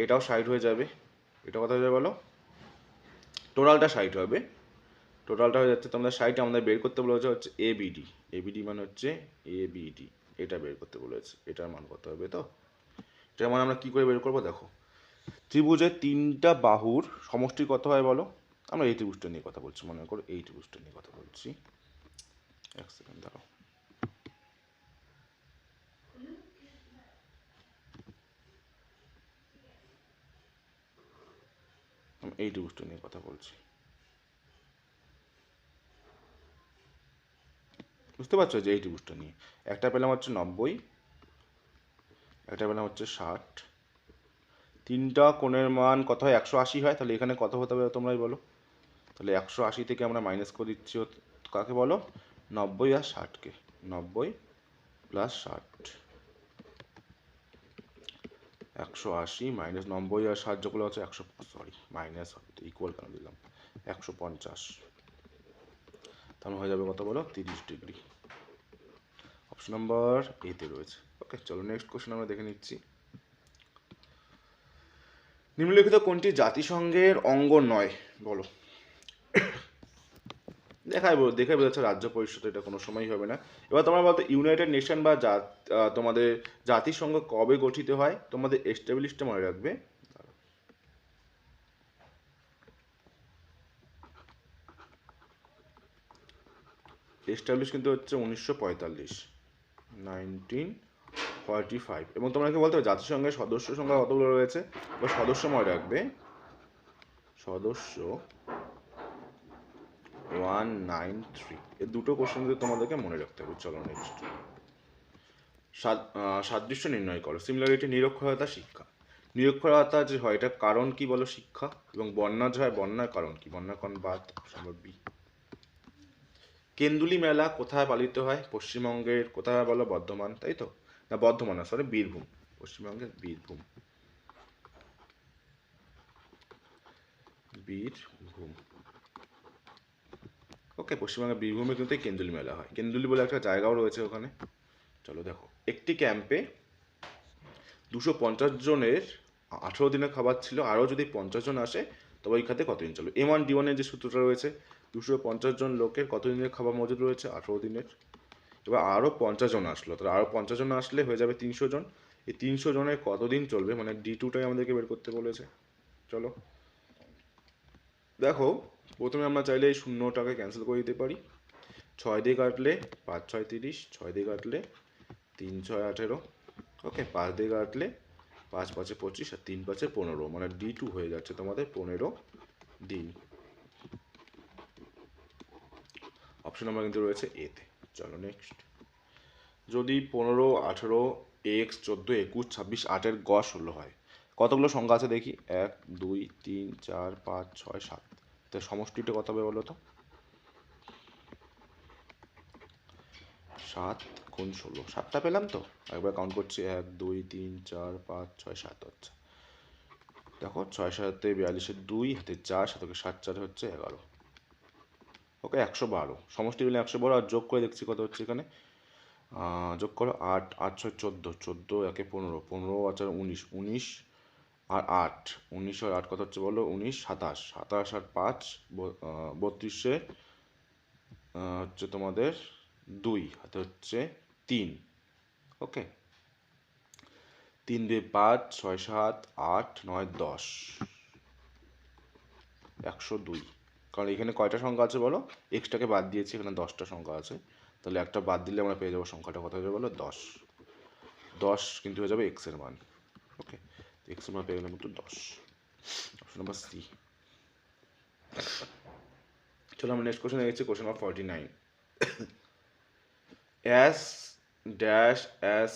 এটাও 60 হয়ে যাবে, এটা কত হয়ে যাবে বলো? টোটালটা 60 হবে, টোটালটা হয়ে যাচ্ছে তোমাদের 60, আমাদের বের করতে বলেছে হচ্ছে এবিডি, এবিডি মানে হচ্ছে এবিডি, এটা বের করতে বলেছে, এটার মান কত হবে? তো এটার মান আমরা কি করে বের করবো? দেখো, ত্রিভুজের 3টা বাহুর সমষ্টি কত হয় বলো? আমরা এই ত্রিভুজটা নিয়ে কথা বলছি, মনে করো এই ত্রিভুজটা নিয়ে কথা বলছি, এক সেকেন্ড দাঁড়াও, আমি এই ত্রিভুজটা নিয়ে কথা বলছি। বুঝতে পারছো যে এই ত্রিভুজটা নিয়ে একটা পেলাম হচ্ছে 90, একটা পেলাম হচ্ছে 60, তিনটা কোণের মান কত হয় 180 হয়, তাহলে এখানে কত হতে হবে তোমরাই বলো। তাহলে 180 থেকে আমরা মাইনাস করে দিচ্ছি কাকে বলো, 90 আর 60কে, 90 প্লাস 60, 180 মাইনাস 90 আর 60 যেগুলো হচ্ছে 100, সরি মাইনাস হবে তো ইকুয়াল কেন দিলাম, 150, তাহলে হয়ে যাবে কত বলো 30 ডিগ্রি। অপশন নাম্বার এতে রয়েছে। ওকে চলো নেক্সট কোশ্চেন আমরা দেখে নিচ্ছি। নিম্নলিখিত কোনটি জাতিসংঘের অঙ্গ নয় বলো। দেখে বোঝাচ্ছে রাজ্য পরিষদ, এটা কোনো সময়ই হবে না। এবার তোমরা বলতো ইউনাইটেড নেশন বা তোমাদের জাতিসংঘ কবে গঠিত হয়, তোমাদের এস্টাবলিশটা মনে রাখবে। এস্টাবলিশ কিন্তু হচ্ছে 1945, 1945। এবং তোমরা কি বলতে হবে জাতিসংঘের সদস্য সংখ্যা কতগুলো রয়েছে, বা সদস্য মনে রাখবে, সদস্য 193। এই দুটো কোশ্চেন কিন্তু তোমাদেরকে মনে রাখতে হবে। চলো নেক্সট, সাদৃশ্য নির্ণয় করো। সিমিলারিটি, নিরক্ষরতা, শিক্ষা। নিরক্ষরতা যে হয় এটা কারণ কি বলো, শিক্ষা। এবং বন্যা যে হয় বন্যার কারণ কি, বন্যার কারণ বাদ, নম্বর বি। কেন্দুলি মেলা কোথায় পালিত হয়, পশ্চিমবঙ্গের কোথায় বলো, বর্ধমান, তাই তো, না বর্ধমান না সরি বীরভূম, পশ্চিমবঙ্গের বীরভূম, বীরভূম। ওকে পশ্চিমবঙ্গের বীরভূমে কিন্তু এই কেন্দুলি মেলা হয়, কেন্দুলি বলে একটা জায়গাও রয়েছে ওখানে। চলো দেখো, একটি ক্যাম্পে 250 জনের 18 দিনের খাবার ছিল, আরও যদি 50 জন আসে তবে ওই খাতে কতদিন চলো। M1D1 যে সূত্রটা রয়েছে, 250 জন লোকের কত দিনের খাবার মজুদ রয়েছে, 18 দিনের। এবার আরও 50 জন আসলো, তাহলে আরও 50 জন আসলে হয়ে যাবে 300 জন। এই 300 জনের কতদিন চলবে, মানে D2টাই আমাদেরকে বের করতে বলেছে। চলো দেখো, প্রথমে আমরা চাইলে এই শূন্যটাকে ক্যান্সেল করে দিতে পারি। 6 দিয়ে কাটলে 5 6 30, 6 দিয়ে কাটলে 3 6 18, ওকে 5 দিয়ে কাটলে 5 5 25 আর 3 5 15, মানে D2 হয়ে যাচ্ছে তোমাদের 15 দিন। অপশন নাম্বার কিন্তু রয়েছে এতে। চলো নেক্সট, যদি 15 18 x 14 21 26 8-এর গ 16 হয়, কতগুলো সংখ্যা আছে দেখি, 1 2 3 4 5 6 7, তো সমষ্টিটা কত হবে বলো তো, 7 গুণ 16, 7টা পেলাম তো, একবার কাউন্ট করছি 1 2 3 4 5 6 7 হচ্ছে, দেখো 6 7 42 2 হাতে 4 7 7 4 হচ্ছে 11, ওকে 112, সমষ্টি হলে 112। আর যোগ করে দেখছি কত হচ্ছে এখানে, যোগ করো 8 8 6 14, 14 একে 15, 15 আর 19, 19 আর 8, 19 আর 8 কত হচ্ছে বলো, 19 27, 27 আর 5 32, হচ্ছে তোমাদের 2 হাতে হচ্ছে 3, ওকে 3 2 5 6 7 8 9 10, 102। কারণ এখানে কয়টা সংখ্যা আছে বলো, এক্সটাকে বাদ দিয়েছি, এখানে 10টা সংখ্যা আছে, তাহলে একটা বাদ দিলে আমরা পেয়ে যাবো সংখ্যাটা কত হয়ে যাবে বলো, 10। 10 কিন্তু হয়ে যাবে এক্স এর মান, ওকে এক্স এর মান পেয়ে গেলাম কিন্তু 10। Option number C. চলো আমরা নেক্সট কোশ্চেন দেখছি, question number 49। As dash as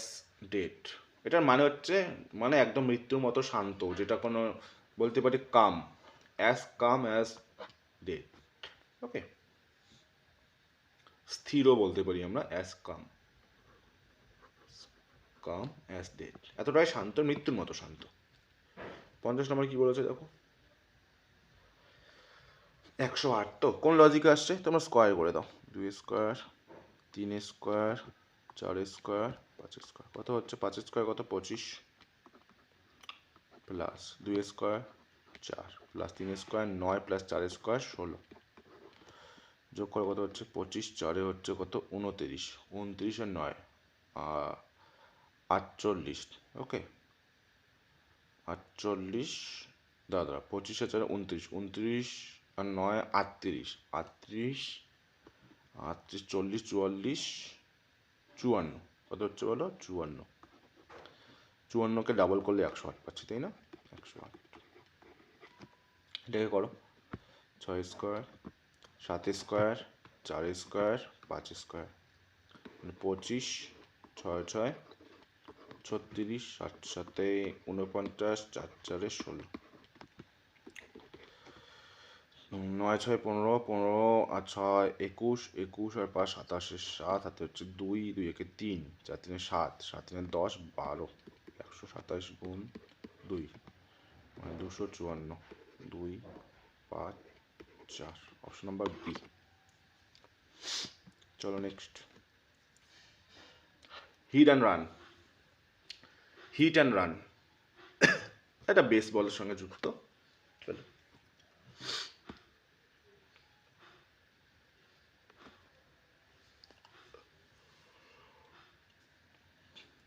date, এটার মানে হচ্ছে মানে একদম মৃত্যুর মতো শান্ত, যেটা কোনো বলতে পারি কাম, অ্যাজ ডেট, ওকে স্থিরও বলতে পারি আমরা, অ্যাজ কাম অ্যাজ ডেট, এতটাই শান্ত, মৃত্যুর মতো শান্ত। 50 নম্বর কি বলেছে দেখো, 108, তো কোন লজিকে আসছে, তোমরা স্কোয়ার করে দাও, 2 স্কোয়ার 3 স্কোয়ার 4 স্কোয়ার 5 স্কোয়ার, কত হচ্ছে 5 স্কোয়ার কত 25, plus 2 square 4 plus 3 square 9 plus 4 square 16, যোগ করে কত হচ্ছে 25, 4 হচ্ছে কত 29, 29 আর 9 48, ওকে 48, দাদা 25 আর 4 29, 29 আর 9 38, 38 38 40 44 54, কত হচ্ছে বলো 54, 54কে ডাবল করলে 108 পাচ্ছি, তাই না, 108। এটাকে করো, 6 স্কোয়ার 7 স্কোয়ার 4 স্কোয়ার 5 স্কোয়ার, 25, 6 6 36, 7 7 49, 4 4 16, 9 6 15, 15 আর 6 21, 21 আর 5 27, 7 হাতে হচ্ছে 2, 2 একে 3, 4 3 7, 7 3 10, 12, 127 গুণ 2 মানে 254, 2 5 4, অপশন নাম্বার বি। চলো next, hit and run. Hit and run এটা বেসবলের সঙ্গে যুক্ত। চলো,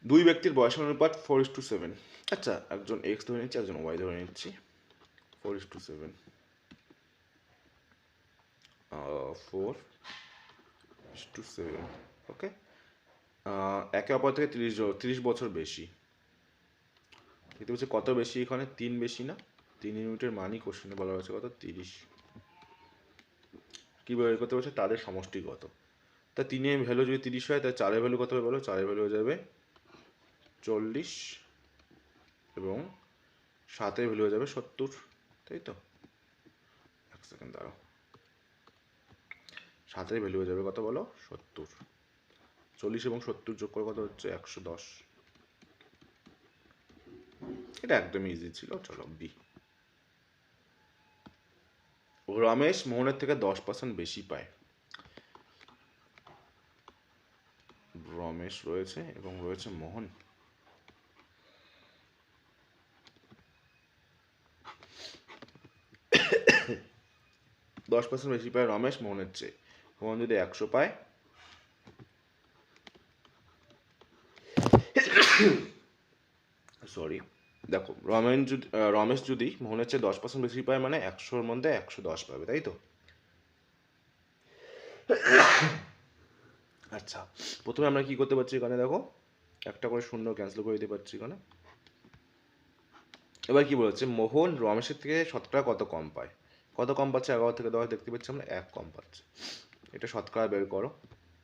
দুই ব্যক্তির বয়সের অনুপাত 4:7। আচ্ছা, একজন এক্স ধরে নিচ্ছি, একজন ওয়াই ধরে নিচ্ছি। 4:7, 4:7, ওকে। একে অপর থেকে 30 বছর বেশি। দেখতে পাচ্ছি কত বেশি, এখানে 3 বেশি না? 3 ইউনিটের মানই কোশ্চেনে বলা হয়েছে কত, 30। কি বের করতে পারছে, তাদের সমষ্টি কত। তা 3-এর ভ্যালু যদি 30 হয়, তাহলে 4-এর ভ্যালু কত হবে বলো? 4-এর ভ্যালু হয়ে যাবে 40 এবং 7-এর ভ্যালু হয়ে যাবে 70, তাই তো? এক সেকেন্ড দাঁড়াও, 7-এর ভ্যালু হয়ে যাবে কত বলো? 70। 40 এবং 70 যোগ করে কত হচ্ছে? 110। এটা একদমই ইজি ছিল। চলো বি। রমেশ মোহনের থেকে 10% বেশি পায়। রমেশ রয়েছে এবং রয়েছে মোহন। দশ পার্সেন্ট বেশি পায় রমেশ মোহনের চেয়ে। মোহন যদি 100 পায়, সরি দেখো, রমেশ যদি মোহনের চেয়ে 10% বেশি পায়, মানে 100-এর মধ্যে 110 পাবে, তাই তো? আচ্ছা, প্রথমে আমরা কি করতে পারছি, এখানে দেখো একটা করে শূন্য ক্যান্সেল করে দিতে পারছি এখানে। এবার কি বলেছে, মোহন রমেশের থেকে শতকরা কত কম পায়। কত কম পাচ্ছে? 11 থেকে 10 দেখতে পাচ্ছি আমরা 1 কম পাচ্ছে। এটা শতকরা বের করো।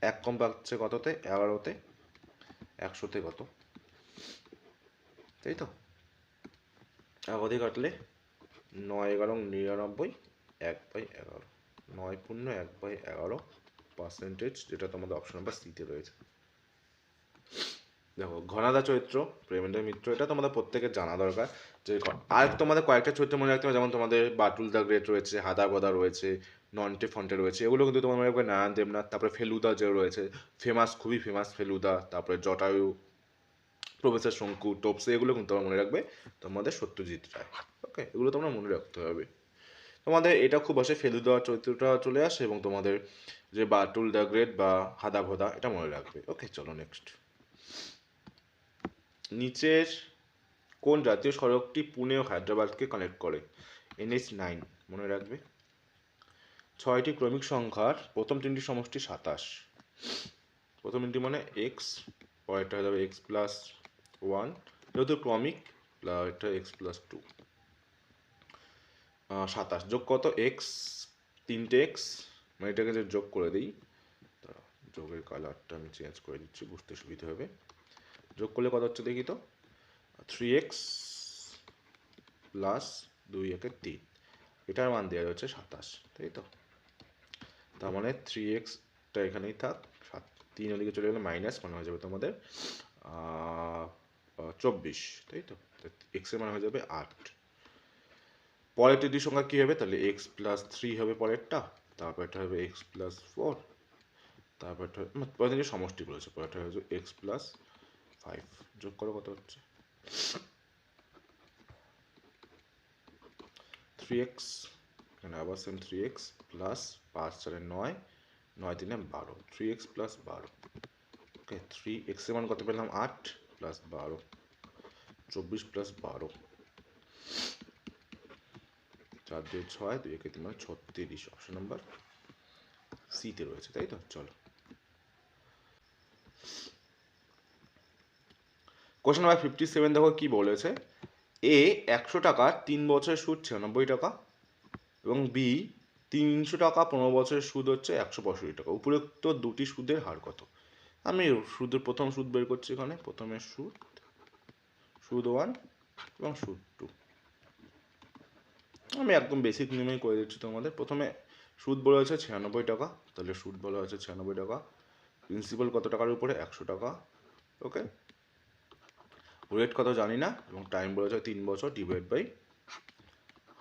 1 কম পাচ্ছে কততে? 11-তে। 100-তে কত, তাই তো? 11 দিয়ে কাটলে 9 11 99, 1/11, 9 1/11 পার্সেন্টেজ, যেটা তোমাদের অপশন নাম্বার সিতে রয়েছে। দেখো, ঘনাদা চরিত্র, প্রেমেন্দ্র মিত্র, এটা তোমাদের প্রত্যেকের জানা দরকার। যে আর তোমাদের কয়েকটা চরিত্র মনে রাখতে হবে, যেমন তোমাদের বাটুল দ্য গ্রেট রয়েছে, হাদা গদা রয়েছে, নন্টে ফন্টে রয়েছে, এগুলো কিন্তু তোমার মনে রাখবে। নারায়ণ দেবনাথ, তারপরে ফেলুদা যে রয়েছে, ফেমাস, খুবই ফেমাস ফেলুদা, তারপরে জটায়ু, প্রফেসর শঙ্কু, টোপসে, এগুলো কিন্তু তোমরা মনে রাখবে। তোমাদের সত্যজিৎ রায়, ওকে, এগুলো তোমরা মনে রাখতে হবে। তোমাদের এটা খুব আসে, ফেলুদা চরিত্রটা চলে আসে, এবং তোমাদের যে বাটুল দ্য গ্রেট বা হাদা ভদা, এটা মনে রাখবে। ওকে, চলো নেক্সট। নিচের কোন জাতীয় সড়কটি পুনে ও হায়দ্রাবাদকে কানেক্ট করে? NH9 মনে রাখবে। 6টি ক্রমিক সংখ্যার প্রথম 3টি সমষ্টি 27। প্রথম 3টি মানে এক্স, পরেরটা হয়ে যাবে x+1, যেহেতু ক্রমিক, এটা x+2। 27 যোগ কত? এক্স, 3টে এক্স, মানে এটাকে যে যোগ করে দিই, যোগের কালারটা আমি চেঞ্জ করে দিচ্ছি, বুঝতে সুবিধা হবে। যোগ করলে কত হচ্ছে দেখি তো? 3x প্লাস 2 একে 3, এটার মান দেওয়া হচ্ছে 27, তাই তো? তার মানে 3xটা এখানেই থাক, 3 ওদিকে চলে গেলে মাইনাস, মানে হয়ে যাবে তোমাদের 24, তাই তো? এক্সের মান হয়ে যাবে 8। পরের দুটি সংখ্যা কী হবে তাহলে? x+3 হবে পরেরটা, তারপরটা হবে x+4, তারপরটা পরের দিকে সমষ্টি বলেছে, পরেরটা হয়ে যাবে x+5। যোগ করো কত হচ্ছে? 3x, এখানে আবার same 3x plus 5 4 9, 9 3 12, 3x plus 12। ওকে, 3x এর মান কত পেলাম? 8 প্লাস 12, 24 প্লাস 12, 4 2 6, 2 1 3 36, অপশন নাম্বার সিতে রয়েছে, তাই তো? চলো, কোশ্চেন নাম্বার 57 দেখো কি বলেছে। এ 100 টাকার 3 বছরের সুদ 96 টাকা, এবং বি 300 টাকা 15 বছরের সুদ হচ্ছে 165 টাকা। উপরোক্ত দুটি সুদের হার কত? আমি প্রথম সুদ বের করছি এখানে। প্রথমে সুদ 1 এবং সুদ 2। আমি একদম বেসিক নিয়মেই করে দিচ্ছি তোমাদের। প্রথমে সুদ বলা হয়েছে 96 টাকা, তাহলে সুদ বলা হয়েছে 96 টাকা। প্রিন্সিপাল কত টাকার উপরে? 100 টাকা। ওকে, রেট কত জানি না, এবং টাইম বলা হয়েছে 3 বছর, ডিভাইড বাই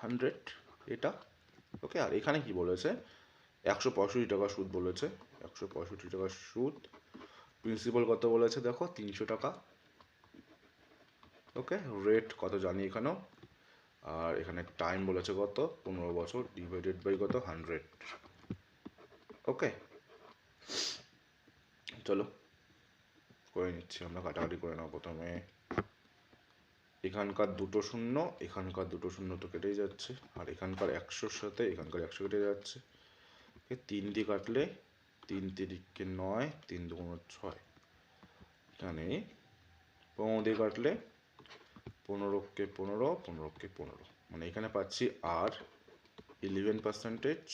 100 এটা। ওকে, আর এখানে কি বলেছে? 165 টাকা সুদ বলেছে, 165 টাকা সুদ। প্রিন্সিপাল কত বলেছে দেখো? 300 টাকা। ওকে, রেট কত জানি এখানেও, আর এখানে টাইম বলেছে কত? 15 বছর, ডিভাইডেড বাই কত? 100। ওকে, চলো করে নিচ্ছি আমরা, কাটাকাটি করে নাও। প্রথমে এখানকার দুটো শূন্য, এখানকার দুটো শূন্য তো কেটেই যাচ্ছে, আর এখানকার 100-র সাথে এখানকার 100 কেটে যাচ্ছে। 3 দিয়ে কাটলে 3 তিরিকে 9, 3 দুগুণ 6। এখানে 15 দিয়ে কাটলে 15কে 15, 15কে 15, মানে এখানে পাচ্ছি আর 11%,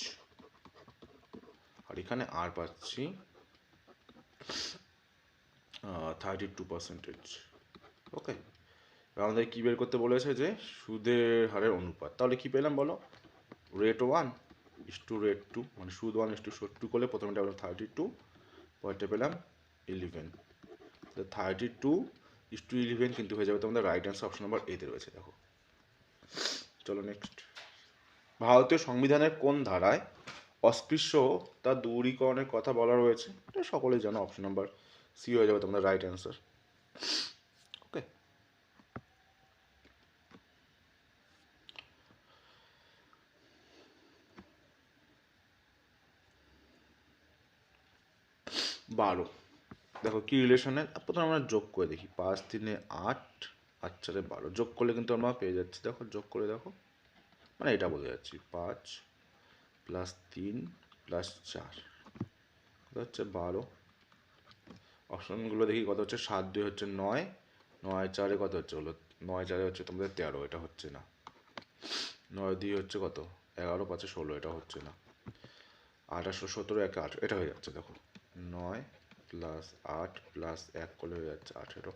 আর এখানে আর পাচ্ছি 32%। ওকে, আমাদের কি বের করতে বলেছে? যে সুদের হারের অনুপাত। তাহলে কি পেলাম বলো? রেট 1 ইস টু রেট 2, মানে সুদ 1 ইস টু সুদ 2 করলে প্রথমেটা পেলাম 32, পরেরটা পেলাম 11। 32 ইস টু 11 কিন্তু হয়ে যাবে তোমাদের রাইট অ্যান্সার অপশন নাম্বার এতে রয়েছে। দেখো, চলো নেক্সট। ভারতীয় সংবিধানের কোন ধারায় অস্পৃশ্যতা দূরীকরণের কথা বলা রয়েছে? এটা সকলেই জানো, অপশন নাম্বার সি হয়ে যাবে তোমাদের রাইট অ্যান্সার। ওকে, 12 দেখো কি রিলেশনে। প্রথমে আমরা যোগ করে দেখি। 5 3 8, 8 4 12, যোগ করলে কিন্তু আমরা পেয়ে যাচ্ছি। দেখো যোগ করে দেখো, মানে এটা বলে যাচ্ছি 5 প্লাস 3 প্লাস 4 কত হচ্ছে? 12। অপশনগুলো দেখি কত হচ্ছে। 7 2 হচ্ছে 9, 9 4 কত হচ্ছে? হলো 9 4 হচ্ছে তোমাদের 13, এটা হচ্ছে না। 9 2 হচ্ছে কত? 11, 5 16, এটা হচ্ছে না। 1817 1 8, এটা হয়ে যাচ্ছে। দেখো 9 প্লাস 8 প্লাস 1 করলে হয়ে যাচ্ছে 18।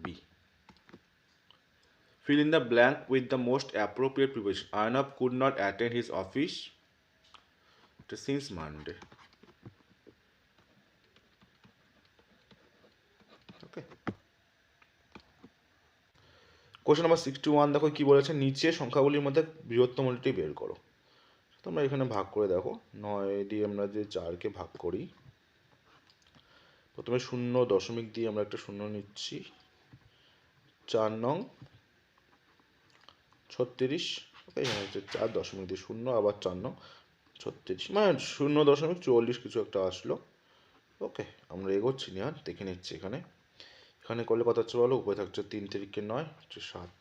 B, fill in the blank with the most appropriate preposition. Arnab could not attend his office since Monday. Okay. Question number 61 দেখো কি বলেছে? নিচে সংখ্যাগুলির মধ্যে বৃহত্তমটি বের করো। তোমরা এখানে ভাগ করে দেখো। 9 দিয়ে আমরা যে 4কে ভাগ করি, প্রথমে 0 দিয়ে আমরা একটা শূন্য নিচ্ছি। 4 নং 36, এখানে হচ্ছে 4 দিয়ে 0, আবার 4 নং 36, মানে 0.44 কিছু একটা আসলো। ওকে, আমরা এগোচ্ছি না, দেখে নিচ্ছি। এখানে করলে কত হচ্ছে বলো? উপরে থাকছে 3 3কে 9 হচ্ছে 7,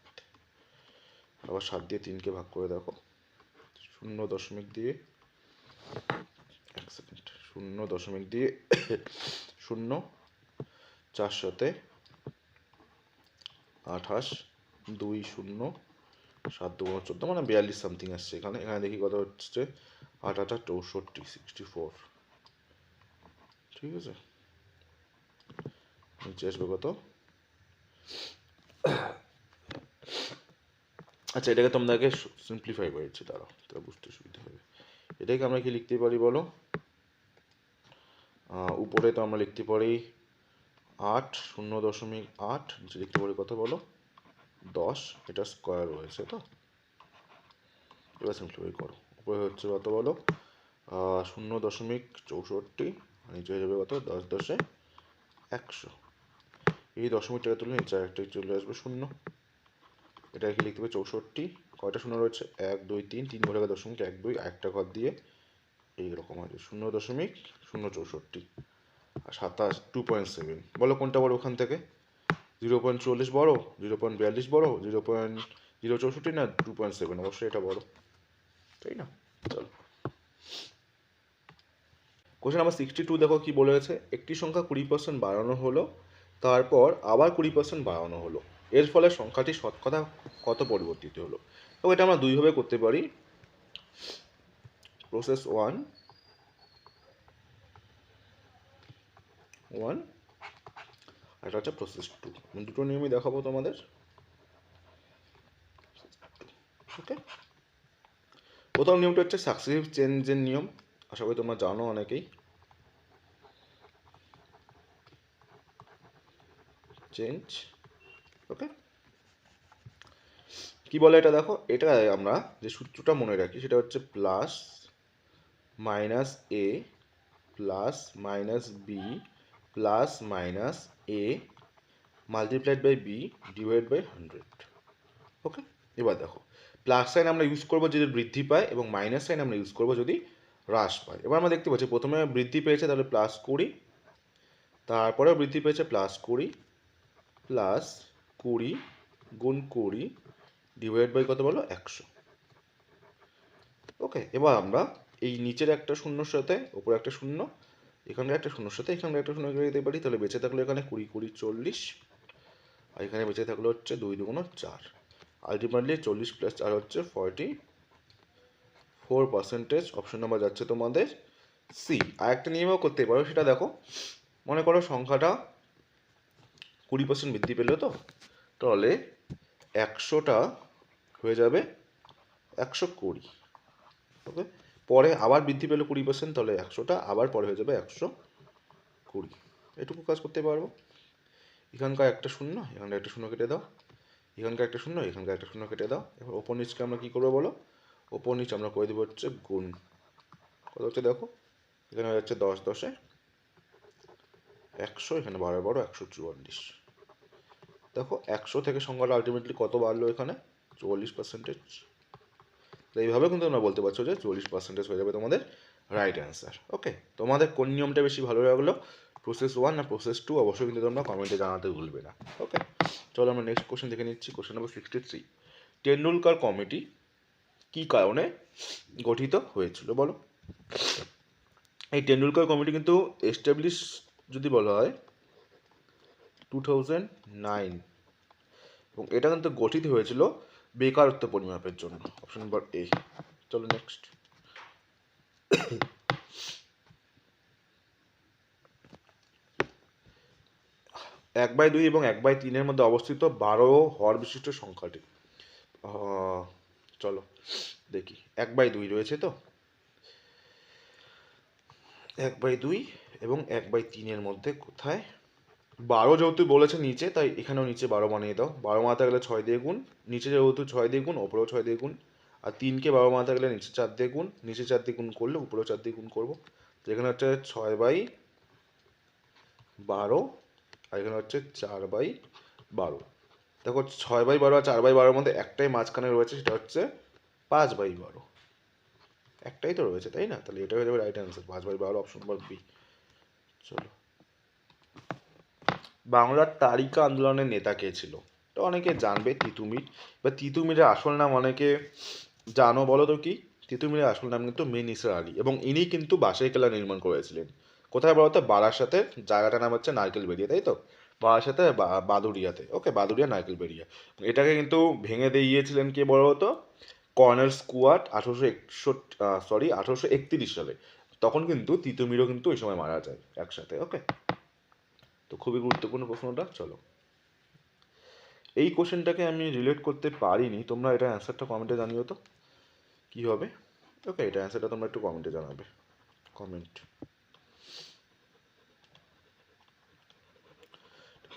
আবার 7 দিয়ে 3কে ভাগ করে দেখো। 0 দিয়ে 1 সেকেন্ড, 0 দিয়ে 0, 4 সাথে 28, 2 0, 7 2 14, মানে 42 সামথিং আসছে এখানে। দেখি কত হচ্ছে? 8 8 64, 64। ঠিক আছে, নিচে আসবে কত? আচ্ছা, এটাকে তোমাদেরকে সিম্পলিফাই করেছি, দাঁড়াও, তাহলে বুঝতে সুবিধা হবে। এটাকে আমরা কি লিখতে পারি বলো? উপরে তো আমরা লিখতে পারি 8, 0.8, নিচে লিখতে পারি কত বলো? 10, এটা স্কোয়ার রয়েছে তো। এবার সিম্পলিফাই করো। উপরে হচ্ছে কত বলো? 0.64, নিচে হয়ে যাবে কত? 10 10 100। এই দশমিকটাকে তুলে নিচে একটা চলে আসবে 0। এটাকে লিখতে হবে 64। কয়টা শূন্য রয়েছে? 1 2 3, 3 ঘরে 1 2, একটা ঘর দিয়ে এইরকম আছে 0.064, আর 2.7। বলো কোনটা বড় ওখান থেকে? 0.44 বড়, 0.42 বড়, 0.064 না 2.7? অবশ্যই এটা বড়, তাই না? চলো, কোশ্চেন নাম্বার 62 দেখো কি বলেছে? একটি সংখ্যা 20% বাড়ানো হলো, তারপর আবার 20% বাড়ানো হলো, এর ফলে সংখ্যাটি শতকরা কত পরিবর্তিত হলো? তো এটা আমরা দুইভাবে করতে পারি। প্রসেস 1, 1, আর এটা হচ্ছে প্রসেস 2। দুটো নিয়মই দেখাবো তোমাদের। ওকে, প্রথম নিয়মটা হচ্ছে সাকসেসিভ চেঞ্জের নিয়ম, আশা করি তোমরা জানো অনেকেই। চেঞ্জ, ওকে, কি বলে এটা দেখো, এটা আমরা যে সূত্রটা মনে রাখি সেটা হচ্ছে plus minus a plus minus b plus minus a multiplied by b divide by 100। Okay, এবার দেখো প্লাস সাইন আমরা ইউজ করবো যদি বৃদ্ধি পায় এবং মাইনাস সাইন আমরা ইউজ করবো যদি হ্রাস পায়। এবার আমরা দেখতে পাচ্ছি প্রথমে বৃদ্ধি পেয়েছে তাহলে প্লাস 20, তারপরেও বৃদ্ধি পেয়েছে প্লাস 20, প্লাস 20 গুণ 20 ডিভাইড বাই কত বলো 100। ওকে, এবার আমরা এই নিচের একটা শূন্যর সাথে উপরে একটা শূন্য, এখানকার একটা শূন্যর সাথে এখানকার একটা শূন্য দিতে পারি, তাহলে বেঁচে থাকলো এখানে 20 20 40, আর এখানে বেঁচে থাকলো হচ্ছে 2 2 4। আলটিমেটলি 40 প্লাস 4 হচ্ছে 44%। অপশন নাম্বার যাচ্ছে তোমাদের সি। আর একটা নিয়মও করতে পারো, সেটা দেখো, মনে করো সংখ্যাটা 20% বৃদ্ধি পেলো, তো তাহলে 100টা হয়ে যাবে 120। ওকে, পরে আবার বৃদ্ধি পেলো 20%, তাহলে 100টা আবার পরে হয়ে যাবে 120। এটুকু কাজ করতে পারবো। এখানকার একটা শূন্য, এখানকার একটা শূন্য কেটে দাও, এখানকার একটা শূন্য, এখানকার একটা শূন্য কেটে দাও। এবার ওপর নিচকে আমরা কী করবো বলো, ওপর নিচ আমরা করে দেবো হচ্ছে গুণ। কত হচ্ছে দেখো, এখানে হয়ে যাচ্ছে 10 10 100, এখানে 12 12 144। দেখো 100 থেকে সংখ্যাটা আলটিমেটলি কত বাড়লো এখানে, 44%। এইভাবে কিন্তু তোমরা বলতে পারছো যে 44% হয়ে যাবে তোমাদের রাইট অ্যান্সার। ওকে, তোমাদের কোন নিয়মটা বেশি ভালো লাগলো, প্রসেস 1 না প্রসেস 2, অবশ্যই কিন্তু তোমরা কমেন্টে জানাতে ভুলবে না। ওকে, চলো আমরা নেক্সট কোশ্চেন দেখে নিচ্ছি। কোশ্চেন নম্বর 63, টেন্ডুলকার কমিটি কি কারণে গঠিত হয়েছিল বলো। এই টেন্ডুলকার কমিটি কিন্তু এস্টাবলিশ যদি বলা হয় 2009, এবং এটা কিন্তু গঠিত হয়েছিল বেকারত্ব পরিমাপের জন্য। Option number A. চলো নেক্সট। 1/2 এবং 1/3 মধ্যে অবস্থিত 12 হর বিশিষ্ট সংখ্যাটি। চলো দেখি, 1/2 রয়েছে, তো 1/2 এবং 1/3 মধ্যে কোথায় 12 যেহেতু বলেছে নিচে, তাই এখানেও নিচে 12 বানিয়ে দাও। 12 বানাতে গেলে 6 দিয়ে গুণ, নিচে যেহেতু 6 দিয়ে গুণ, ওপরেও 6 দিয়ে গুণ। আর 3কে 12 বানাতে গেলে নিচে 4 দিয়ে গুণ, নিচে 4 দিয়ে গুণ করলে উপরেও 4 দিয়ে গুণ করবো। তো এখানে হচ্ছে 6/12, আর এখানে হচ্ছে 4/12। দেখো 6/12 আর 4/12 মধ্যে একটাই মাঝখানে রয়েছে, সেটা হচ্ছে 5/12। একটাই তো রয়েছে, তাই না? তাহলে এটা হয়ে যাবে right answer 5/12, option number B. চলো, বাংলার তারিকা আন্দোলনের নেতা কে ছিল? তো অনেকে জানবে তিতুমির। বা তিতুমিরের আসল নাম অনেকে জানো বলো তো কি? তিতুমিরের আসল নাম কিন্তু মীর নিসার আলী, এবং ইনি কিন্তু বাসাইকেলা নির্মাণ করেছিলেন। কোথায় বলো তো? বারাসাতের, জায়গাটার নাম হচ্ছে নারকেলবেড়িয়া, তাই তো? বারাসাতে বাদুড়িয়াতে। ওকে, বাদুড়িয়া নারকেলবেড়িয়া। এটাকে কিন্তু ভেঙে দিয়েছিলেন কে বলো তো? কর্নেল স্কুয়ার্ট 1831 সালে। তখন কিন্তু তিতুমিরও কিন্তু ওই সময় মারা যায় একসাথে। ওকে, তো খুবই গুরুত্বপূর্ণ প্রশ্নটা। চলো, এই কোশ্চেনটাকে আমি রিলেট করতে পারিনি, তোমরা এটা অ্যান্সারটা কমেন্টে জানিও তো কি হবে। ওকে, এটা অ্যান্সারটা তোমরা একটু কমেন্টে জানাবে। কমেন্ট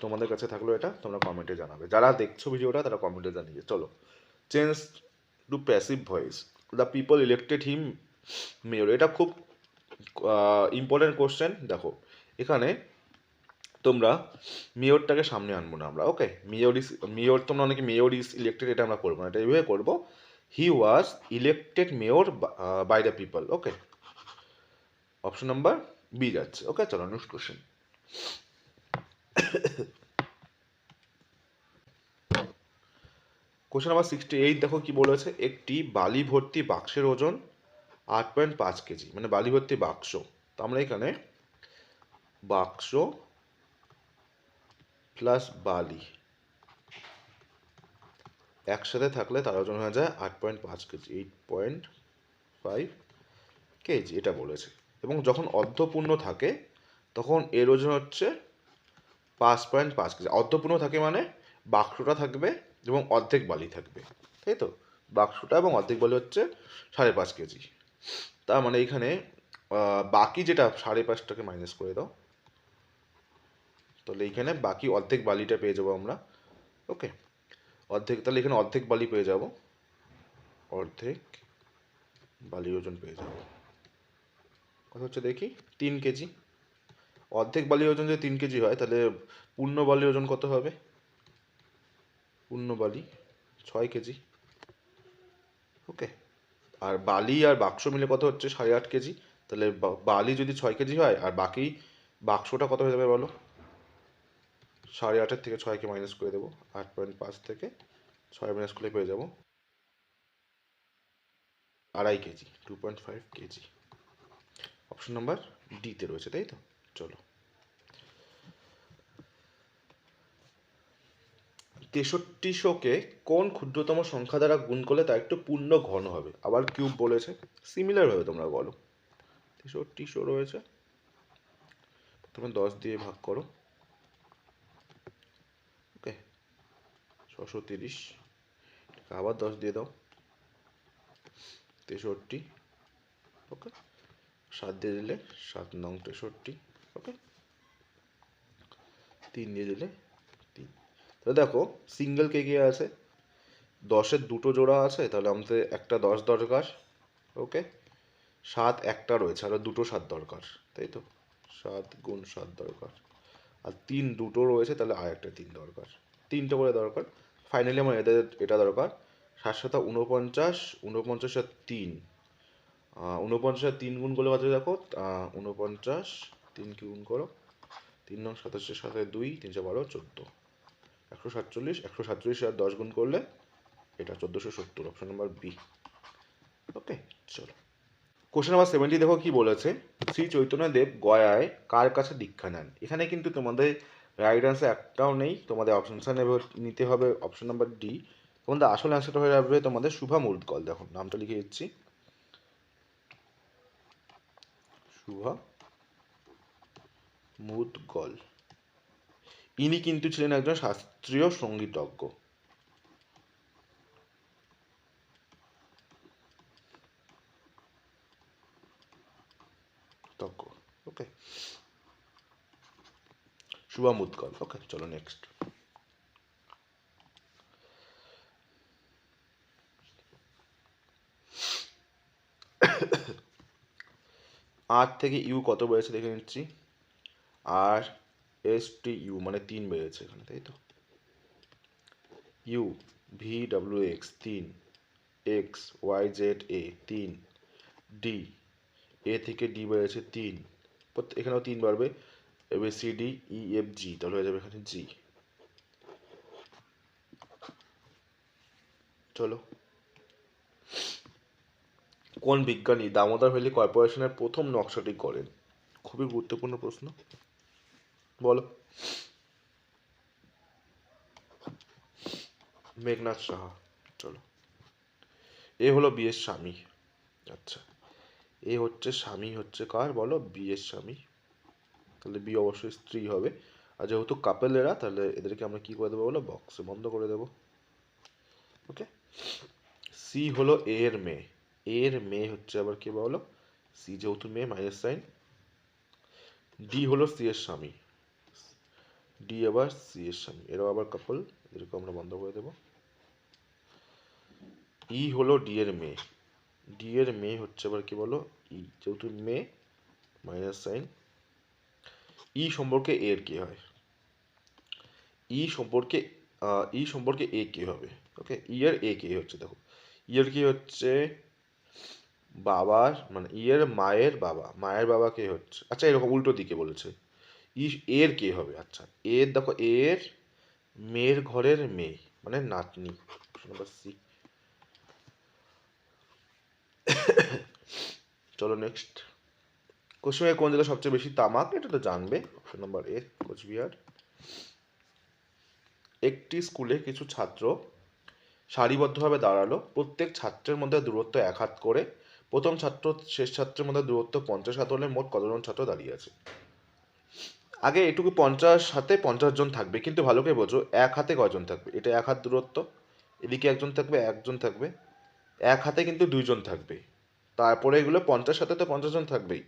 তোমাদের কাছে থাকলো, এটা তোমরা কমেন্টে জানাবে। যারা দেখছো ভিডিওটা তারা কমেন্টে জানিয়ে। চলো, change to passive voice, the people elected him mayor. এটা খুব ইম্পর্টেন্ট কোশ্চেন। দেখো এখানে তোমরা মেয়রটাকে সামনে আনবো না আমরা। ওকে, মেয়র তোমরা অনেকে মেয়র ইজ ইলেক্টেড, এটা আমরা করবো না, এটা এইভাবে করবো, he was elected mayor by the people. Okay, option number B যাচ্ছে। ওকে, চলো নেক্সট কোশ্চেন। কোশ্চেন নাম্বার 68, দেখো কি বলেছে, একটি বালি ভর্তি বাক্সের ওজন 8.5 কেজি, মানে বালি ভর্তি বাক্স। তো আমরা এখানে বাক্স প্লাস বালি একসাথে থাকলে তার ওজন হয়ে যায় 8.5 কেজি, 8.5 কেজি, এটা বলেছে। এবং যখন অর্ধপূর্ণ থাকে তখন এর ওজন হচ্ছে 5.5 কেজি। অর্ধপূর্ণ থাকে মানে বাক্সটা থাকবে এবং অর্ধেক বালি থাকবে, তাই তো? বাক্সটা এবং অর্ধেক বালি হচ্ছে 5.5 কেজি। তার মানে এখানে বাকি যেটা 5.5টাকে মাইনাস করে দাও, তাহলে এইখানে বাকি অর্ধেক বালিটা পেয়ে যাবো আমরা। ওকে, অর্ধেক, তাহলে এখানে অর্ধেক বালি পেয়ে যাব, অর্ধেক বালি ওজন পেয়ে যাব। কত হচ্ছে দেখি, 3 কেজি। অর্ধেক বালি ওজন যদি 3 কেজি হয়, তাহলে পূর্ণ বালি ওজন কত হবে? পূর্ণ বালি 6 কেজি। ওকে, আর বালি আর বাক্স মিলে কত হচ্ছে? 8.5 কেজি। তাহলে বালি যদি 6 কেজি হয়, আর বাকি বাক্সটা কত হয়ে যাবে বলো? 8.5-এর থেকে 6কে মাইনাস করে দেবো, 8.5 থেকে 6 মাইনাস করলে পেয়ে যাবো 2.5 কেজি, 2.5 কেজি। অপশন নাম্বার ডিতে রয়েছে, তাই তো? চলো, 6300কে কোন ক্ষুদ্রতম সংখ্যা দ্বারা গুণ করলে তা একটু পূর্ণ ঘন হবে? আবার কিউব বলেছে, সিমিলার ভাবে তোমরা বলো। 6300 রয়েছে, প্রথমে 10 দিয়ে ভাগ করো। ওকে, 630, আবার 10 দিয়ে দাও, 63। ওকে, 7 দিয়ে দিলে 7 নং 63। ওকে, 3 দিয়ে দিলে 3। তাহলে দেখো সিঙ্গেল কে কে আছে, 10-এর দুটো জোড়া আছে, তাহলে আমাদের একটা 10 দরকার। ওকে, 7 একটা রয়েছে, আরো দুটো 7 দরকার, তাই তো? 7 গুণ 7 দরকার। আর 3 দুটো রয়েছে, তাহলে আর একটা 3 দরকার, 3টে করে দরকার। ফাইনালি আমার এটা দরকার। 7 × 7 = 49, 49 আর 3, 49 আর 3 গুণ করলে বাজে দেখো 49, 3 কি গুণ করো, 3 নং 27, 7 2, 3 12, 14, 147, 147 আর 10 গুণ করলে এটা 1470, অপশন নাম্বার বি। ওকে, চলো কোশ্চেন নাম্বার 70 দেখো কি বলেছে। শ্রী চৈতন্যদেব গয়ায় কার কাছে দীক্ষা নেন? এখানে কিন্তু তোমাদের রাইট আনসার একটাও নেই, তোমাদের অপশন নিতে হবে অপশন নাম্বার ডি। তোমাদের আসল অ্যান্সারটা হয়ে যাবে তোমাদের শুভা মুদগল। দেখো নামটা লিখে দিচ্ছি, শুভা মুদগল। ইনি কিন্তু ছিলেন একজন শাস্ত্রীয় সঙ্গীতজ্ঞ। ওকে, শুভা মুদগল। ওকে, চলো নেক্সট। 8 থেকে ইউ কত বেড়েছে দেখে নিচ্ছি। আর এস টি ইউ মানে 3 বেড়েছে এখানে, তাই তো? U V W X 3, X Y Z A 3, D A থেকে ডি বেড়েছে 3, এখানেও 3 বাড়বে, এবার C D E F G, তাহলে হয়ে যাবে এখানে জি। চলো, কোন বিজ্ঞানী দামোদর ভ্যালি কর্পোরেশনের প্রথম নকশাটি করেন? খুবই গুরুত্বপূর্ণ প্রশ্ন, বলো। মেঘনাথ সাহা। চলো, এ হলো বি এর স্বামী। আচ্ছা, এ হচ্ছে স্বামী, হচ্ছে কার বলো? বি এর স্বামী। তাহলে বি অবশ্যই স্ত্রী হবে। আর যেহেতু কাপেল এরা, তাহলে এদেরকে আমরা কি করে দেবো বলো? বক্সে বন্ধ করে দেবো। ওকে, সি হলো এ এর মেয়ে। এ এর মেয়ে হচ্ছে আবার কি বলো? সি, যেহেতু মেয়ে মাইনাস সাইন। ডি হলো সি এর স্বামী, ডি আবার সি এর স্বামী, এরাও আবার কাপল, এদেরকে আমরা বন্ধ করে দেবো। ই হলো ডি এর মেয়ে, ডি এর মেয়ে হচ্ছে আবার কি বলো? ই, যেহেতু মেয়ে মাইনাস সাইন। ই সম্পর্কে এ এর কি হয়? ই সম্পর্কে ই সম্পর্কে এ কি হবে? ওকে, ই এর এ কি হচ্ছে দেখো, ই এর কি হচ্ছে? বাবার মানে ই এর মায়ের বাবা, মায়ের বাবা কে হচ্ছে? আচ্ছা, এরকম উল্টো দিকে বলেছে, ই এর কে হবে? আচ্ছা, এর দেখো এর মেয়ের ঘরের মেয়ে মানে নাতনি, নাম্বার সি। চলো নেক্সট। কোচবিহার কোন জেলায় সবচেয়ে বেশি তামাক? এটা তো জানবে, অপশন নাম্বার এ কোচবিহার। একটি স্কুলে কিছু ছাত্র সারিবদ্ধভাবে দাঁড়ালো, প্রত্যেক ছাত্রের মধ্যে দূরত্ব 1 হাত করে। প্রথম ছাত্র শেষ ছাত্রের মধ্যে দূরত্ব 50 হাত হলে মোট কতজন ছাত্র দাঁড়িয়ে আছে? আগে এটুকু 50 হাতে 50 জন থাকবে, কিন্তু ভালো করে বোঝো এক হাতে কজন থাকবে, এটা এক হাত দূরত্ব, এদিকে একজন থাকবে, একজন থাকবে, এক হাতে কিন্তু দুইজন থাকবে। তারপরে এগুলো 50 হাতে তো 50 জন থাকবেই,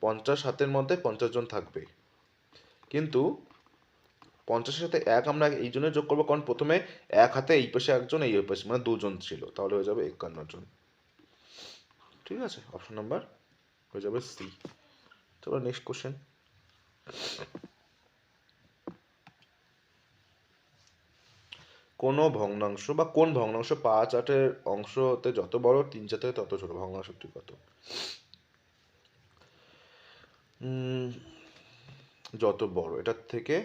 50 হাতের মধ্যে 50 জন থাকবে। কিন্তু 50-এর সাথে এক আমরা এই জন্য যোগ করবো কারণ প্রথমে এক হাতে এই পাশে একজন, এই পাশে মানে দুজন ছিল, তাহলে হয়ে যাবে 51 জন। ঠিক আছে, অপশন নাম্বার হয়ে যাবে সি। চলো নেক্সট কোশ্চেন। কোনো ভগ্নাংশ বা কোন ভগ্নাংশ 5/8 অংশ হতে যত বড় 3/4 থেকে তত ছোট? ভগ্নাংশটি কত? যত বড়, এটার থেকে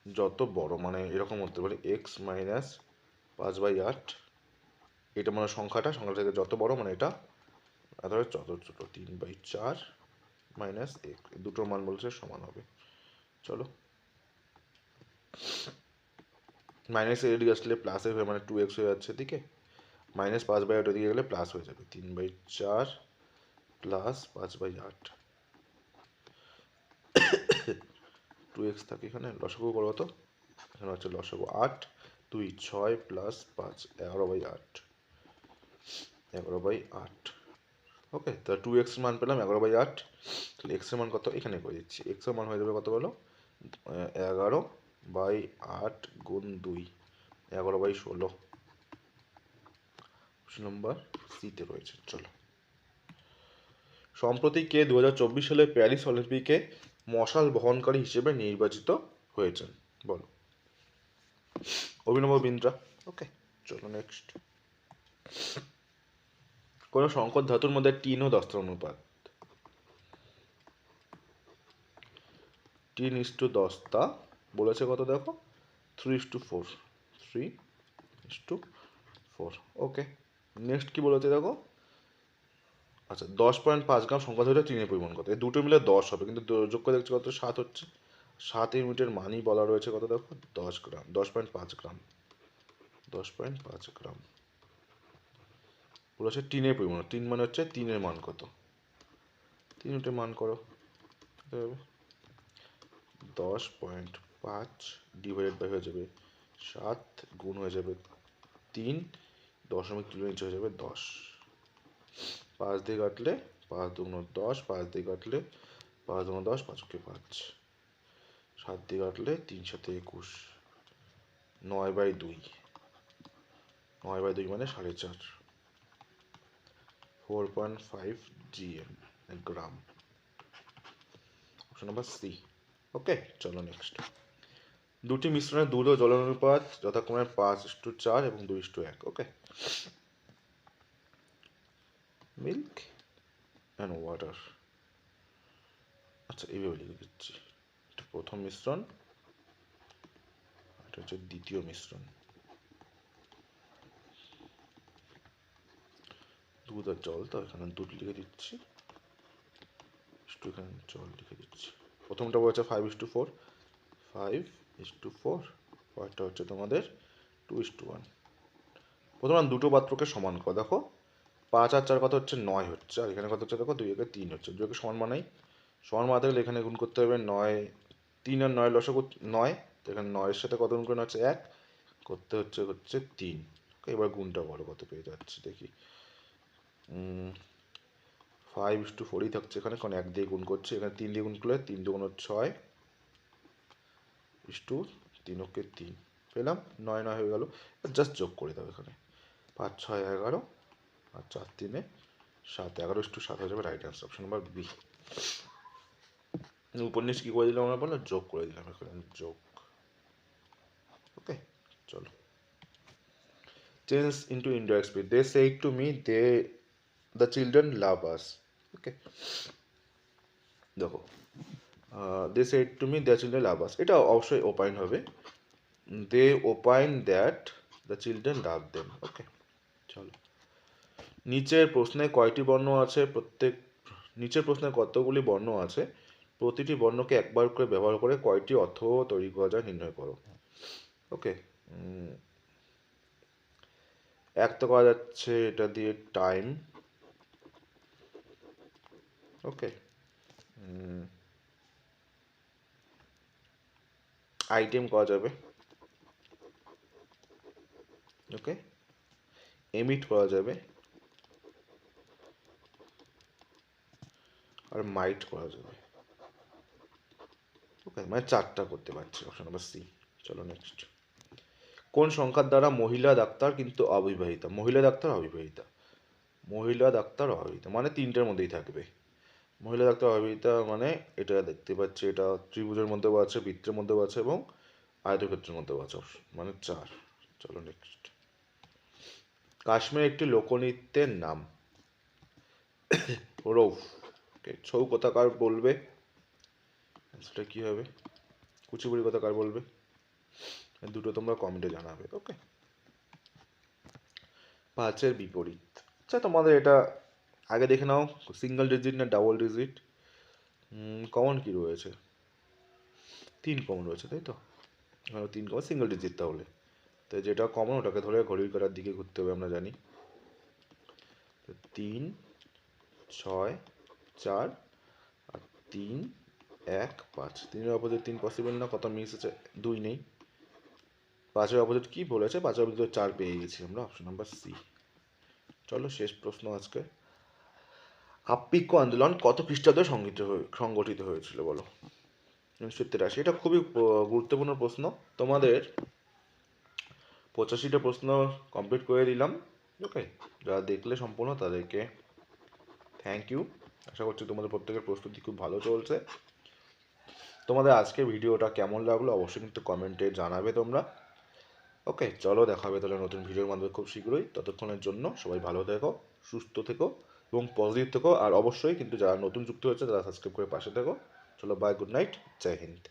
যত বড় মানে এরকম হতে পারে x-5/8, এটা মানে সংখ্যাটা থেকে যত বড় মানে এটা যত ছোট, 3/4 মাইনাস এক, দুটোর মান বলছে সমান হবে। চলো, মাইনাস এদিকে আসলে প্লাসে হয়ে মানে 2x হয়ে যাচ্ছে এদিকে, -5/8 ওদিকে গেলে প্লাস হয়ে যাবে, 3/4 প্লাস 5/8, 2x থাকে এখানে, লসাগু করবো তো, এখানে হচ্ছে লসাগু 8, 2 6 প্লাস 5 11/8, 11/8। ওকে, তাহলে 2x মান পেলাম 11/8, তাহলে x এর মান কত এখানে করে দিচ্ছি, x এর মান হয়ে যাবে কত বলো, 11/8 গুণ 2, 11/16। অপশন নাম্বার সিতে রয়েছে। চলো, সম্প্রতি কে 2024 সালে প্যারিস অলিম্পিকে মশাল বহনকারী হিসেবে নির্বাচিত হয়েছেন? বলো। অভিনব বিন্দ্রা। ওকে, চলো নেক্সট। কোন সংকর ধাতুর মধ্যে টিন ও দস্তার অনুপাত? টিন ইস টু দস্তা বলেছে কত দেখো, 3:4, 3:4। ওকে, নেক্সট কি বলেছে দেখো, আচ্ছা 10.5 গ্রাম সংখ্যা ধরে টিনের পরিমাণ কত? এই দুটো মিলে 10 হবে, কিন্তু যোগ করে দেখছি কত, 7 হচ্ছে। 7 ইউনিটের মানই বলা রয়েছে কত দেখো, 10 গ্রাম, 10.5 গ্রাম, 10.5 গ্রাম বলেছে টিনের পরিমাণ। তিন মানে হচ্ছে তিনের মান কত, 3 ইউনিটের মান করো, 10.5 ডিভাইডেড বাই হয়ে যাবে 7 গুণ হয়ে যাবে 3, 0.3 ইঞ্চ হয়ে যাবে 10, 5 দিয়ে কাটলে 5 দুগুণ 10, 5 দিয়ে কাটলে 5 দুগুণ 10, 5 5, 7 দিয়ে কাটলে 3 7 21, 9/2, 9/2 মানে 4.5, 4.5 GM গ্রাম। Option number C. ওকে, চলো নেক্সট। দুটি মিশ্রণের দুধ ও জলের অনুপাত যথাক্রমে 5:4 এবং 2:1। ওকে, মিল্ক অ্যান্ড ওয়াটার। আচ্ছা, এইভাবে লিখে দিচ্ছি, এটা প্রথম মিশ্রণ, এটা হচ্ছে দ্বিতীয় মিশ্রণ। দুধ আর জল, তো এখানে দুধ লিখে দিচ্ছি, এখানে জল লিখে দিচ্ছি। প্রথমটা বলছে 5:4, 5:4, পরেরটা হচ্ছে তোমাদের 2:1। প্রথমে দুটো পাত্রকে সমান করো, দেখো 5 আর 4 কত হচ্ছে 9 হচ্ছে, আর এখানে কত হচ্ছে দেখো 2 একে 3 হচ্ছে, 2 কে সমান বানাই, সমান বানাতে গেলে এখানে গুণ করতে হবে 9, 3 আর 9 লসাগু 9, তো এখানে 9 এর সাথে কত গুণ করে হচ্ছে 1, করতে হচ্ছে 3। এবার গুণটা বলো কত পেয়ে যাচ্ছে দেখি, 5:4ই থাকছে এখানে, কারণ 1 দিয়ে গুণ করছে, এখানে 3 দিয়ে গুণ করলে 3 দুগুণ 6, 3 ওকে 3 পেলাম, 9 9 হয়ে গেল। জাস্ট যোগ করে দাও এখানে, 5 6 11 আর 4 3 7, 11:7 হয়ে যাবে right answer, option number B. উপন্যাস কি করে দিলাম আমরা, বলো যোগ করে দিলাম এখানে, যোগ। ওকে, চলো। Change into indirect speech, they say to me the children love us. Okay, দেখো they said to me the children love us, এটা অবশ্যই ওপাইন হবে, they opine that the children love them. Okay, চলো। নিচের প্রশ্নে কয়টি বর্ণ আছে, নিচের প্রশ্নে কতগুলি বর্ণ আছে, প্রতিটি বর্ণকে একবার করে ব্যবহার করে কয়টি অর্থ তৈরি করা যায় নির্ণয় করো। ওকে, এক তো করা যাচ্ছে এটা দিয়ে টাইম। ওকে, আইটেম করা যাবে, ওকে, এমিট করা যাবে, আর মাইট করা যাবে। ওকে, মানে 4টা করতে পারছি, অপশন নাম্বার সি। চলো নেক্সট। কোন সংখ্যার দ্বারা মহিলা ডাক্তার কিন্তু অবিবাহিতা? মহিলা ডাক্তার অবিবাহিতা, মহিলা ডাক্তার অবিবাহিতা মানে 3টের মধ্যেই থাকবে। মহিলা ডাক্তার অবিবাহিতা মানে এটা দেখতে পাচ্ছি, এটা ত্রিভুজের মধ্যেও আছে, বৃত্তের মধ্যেও আছে এবং আয়তক্ষেত্রের মধ্যেও আছে, মানে 4। চলো নেক্সট। কাশ্মীর একটি লোকনৃত্যের নাম। রৌফ। ছৌ কথাকার বলবে, সেটা কি হবে? কুচিপুড়ি কথাকার বলবে, দুটো তোমরা কমেন্টে জানাবে, ওকে। 5-এর বিপরীত, আচ্ছা তোমাদের এটা আগে দেখে নাও, সিঙ্গেল ডিজিট না ডাবল ডিজিট? কমন কি রয়েছে? 3 কমন রয়েছে, তাই তো? 3 কমন, সিঙ্গেল ডিজিট তাহলে। তো যেটা কমন ওটাকে ধরে ঘড়ির কাঁটার দিকে ঘুরতে হবে, আমরা জানি। 3, 6, 4 আর 3, 1, 5। 3-এর অপোজিট 3 পসিবল না, কত মিস আছে? 2 নেই। 5-এর অপোজিট কি বলেছে? 5-এর অপোজিট 4 পেয়ে গেছি আমরা, অপশন নাম্বার সি। চলো শেষ প্রশ্ন আজকে। আপ্পিক্য আন্দোলন কত খ্রিস্টাব্দে সংগঠিত হয়েছিল বলো? 1983। এটা খুবই গুরুত্বপূর্ণ প্রশ্ন। তোমাদের 85টা প্রশ্ন কমপ্লিট করে দিলাম, ওকে। যারা দেখলে সম্পূর্ণ তাদেরকে থ্যাংক ইউ। আশা করছি তোমাদের প্রত্যেকের প্রস্তুতি খুব ভালো চলছে। তোমাদের আজকের ভিডিওটা কেমন লাগলো অবশ্যই কিন্তু কমেন্টে জানাবে তোমরা, ওকে। চলো দেখা হবে তাহলে নতুন ভিডিওর মাধ্যমে খুব শীঘ্রই। ততক্ষণের জন্য সবাই ভালো থেকো, সুস্থ থেকো এবং পজিটিভ থেকো। আর অবশ্যই কিন্তু যারা নতুন যুক্ত হয়েছে তারা সাবস্ক্রাইব করে পাশে থেকো। চলো বাই, গুড নাইট, জয় হিন্দ।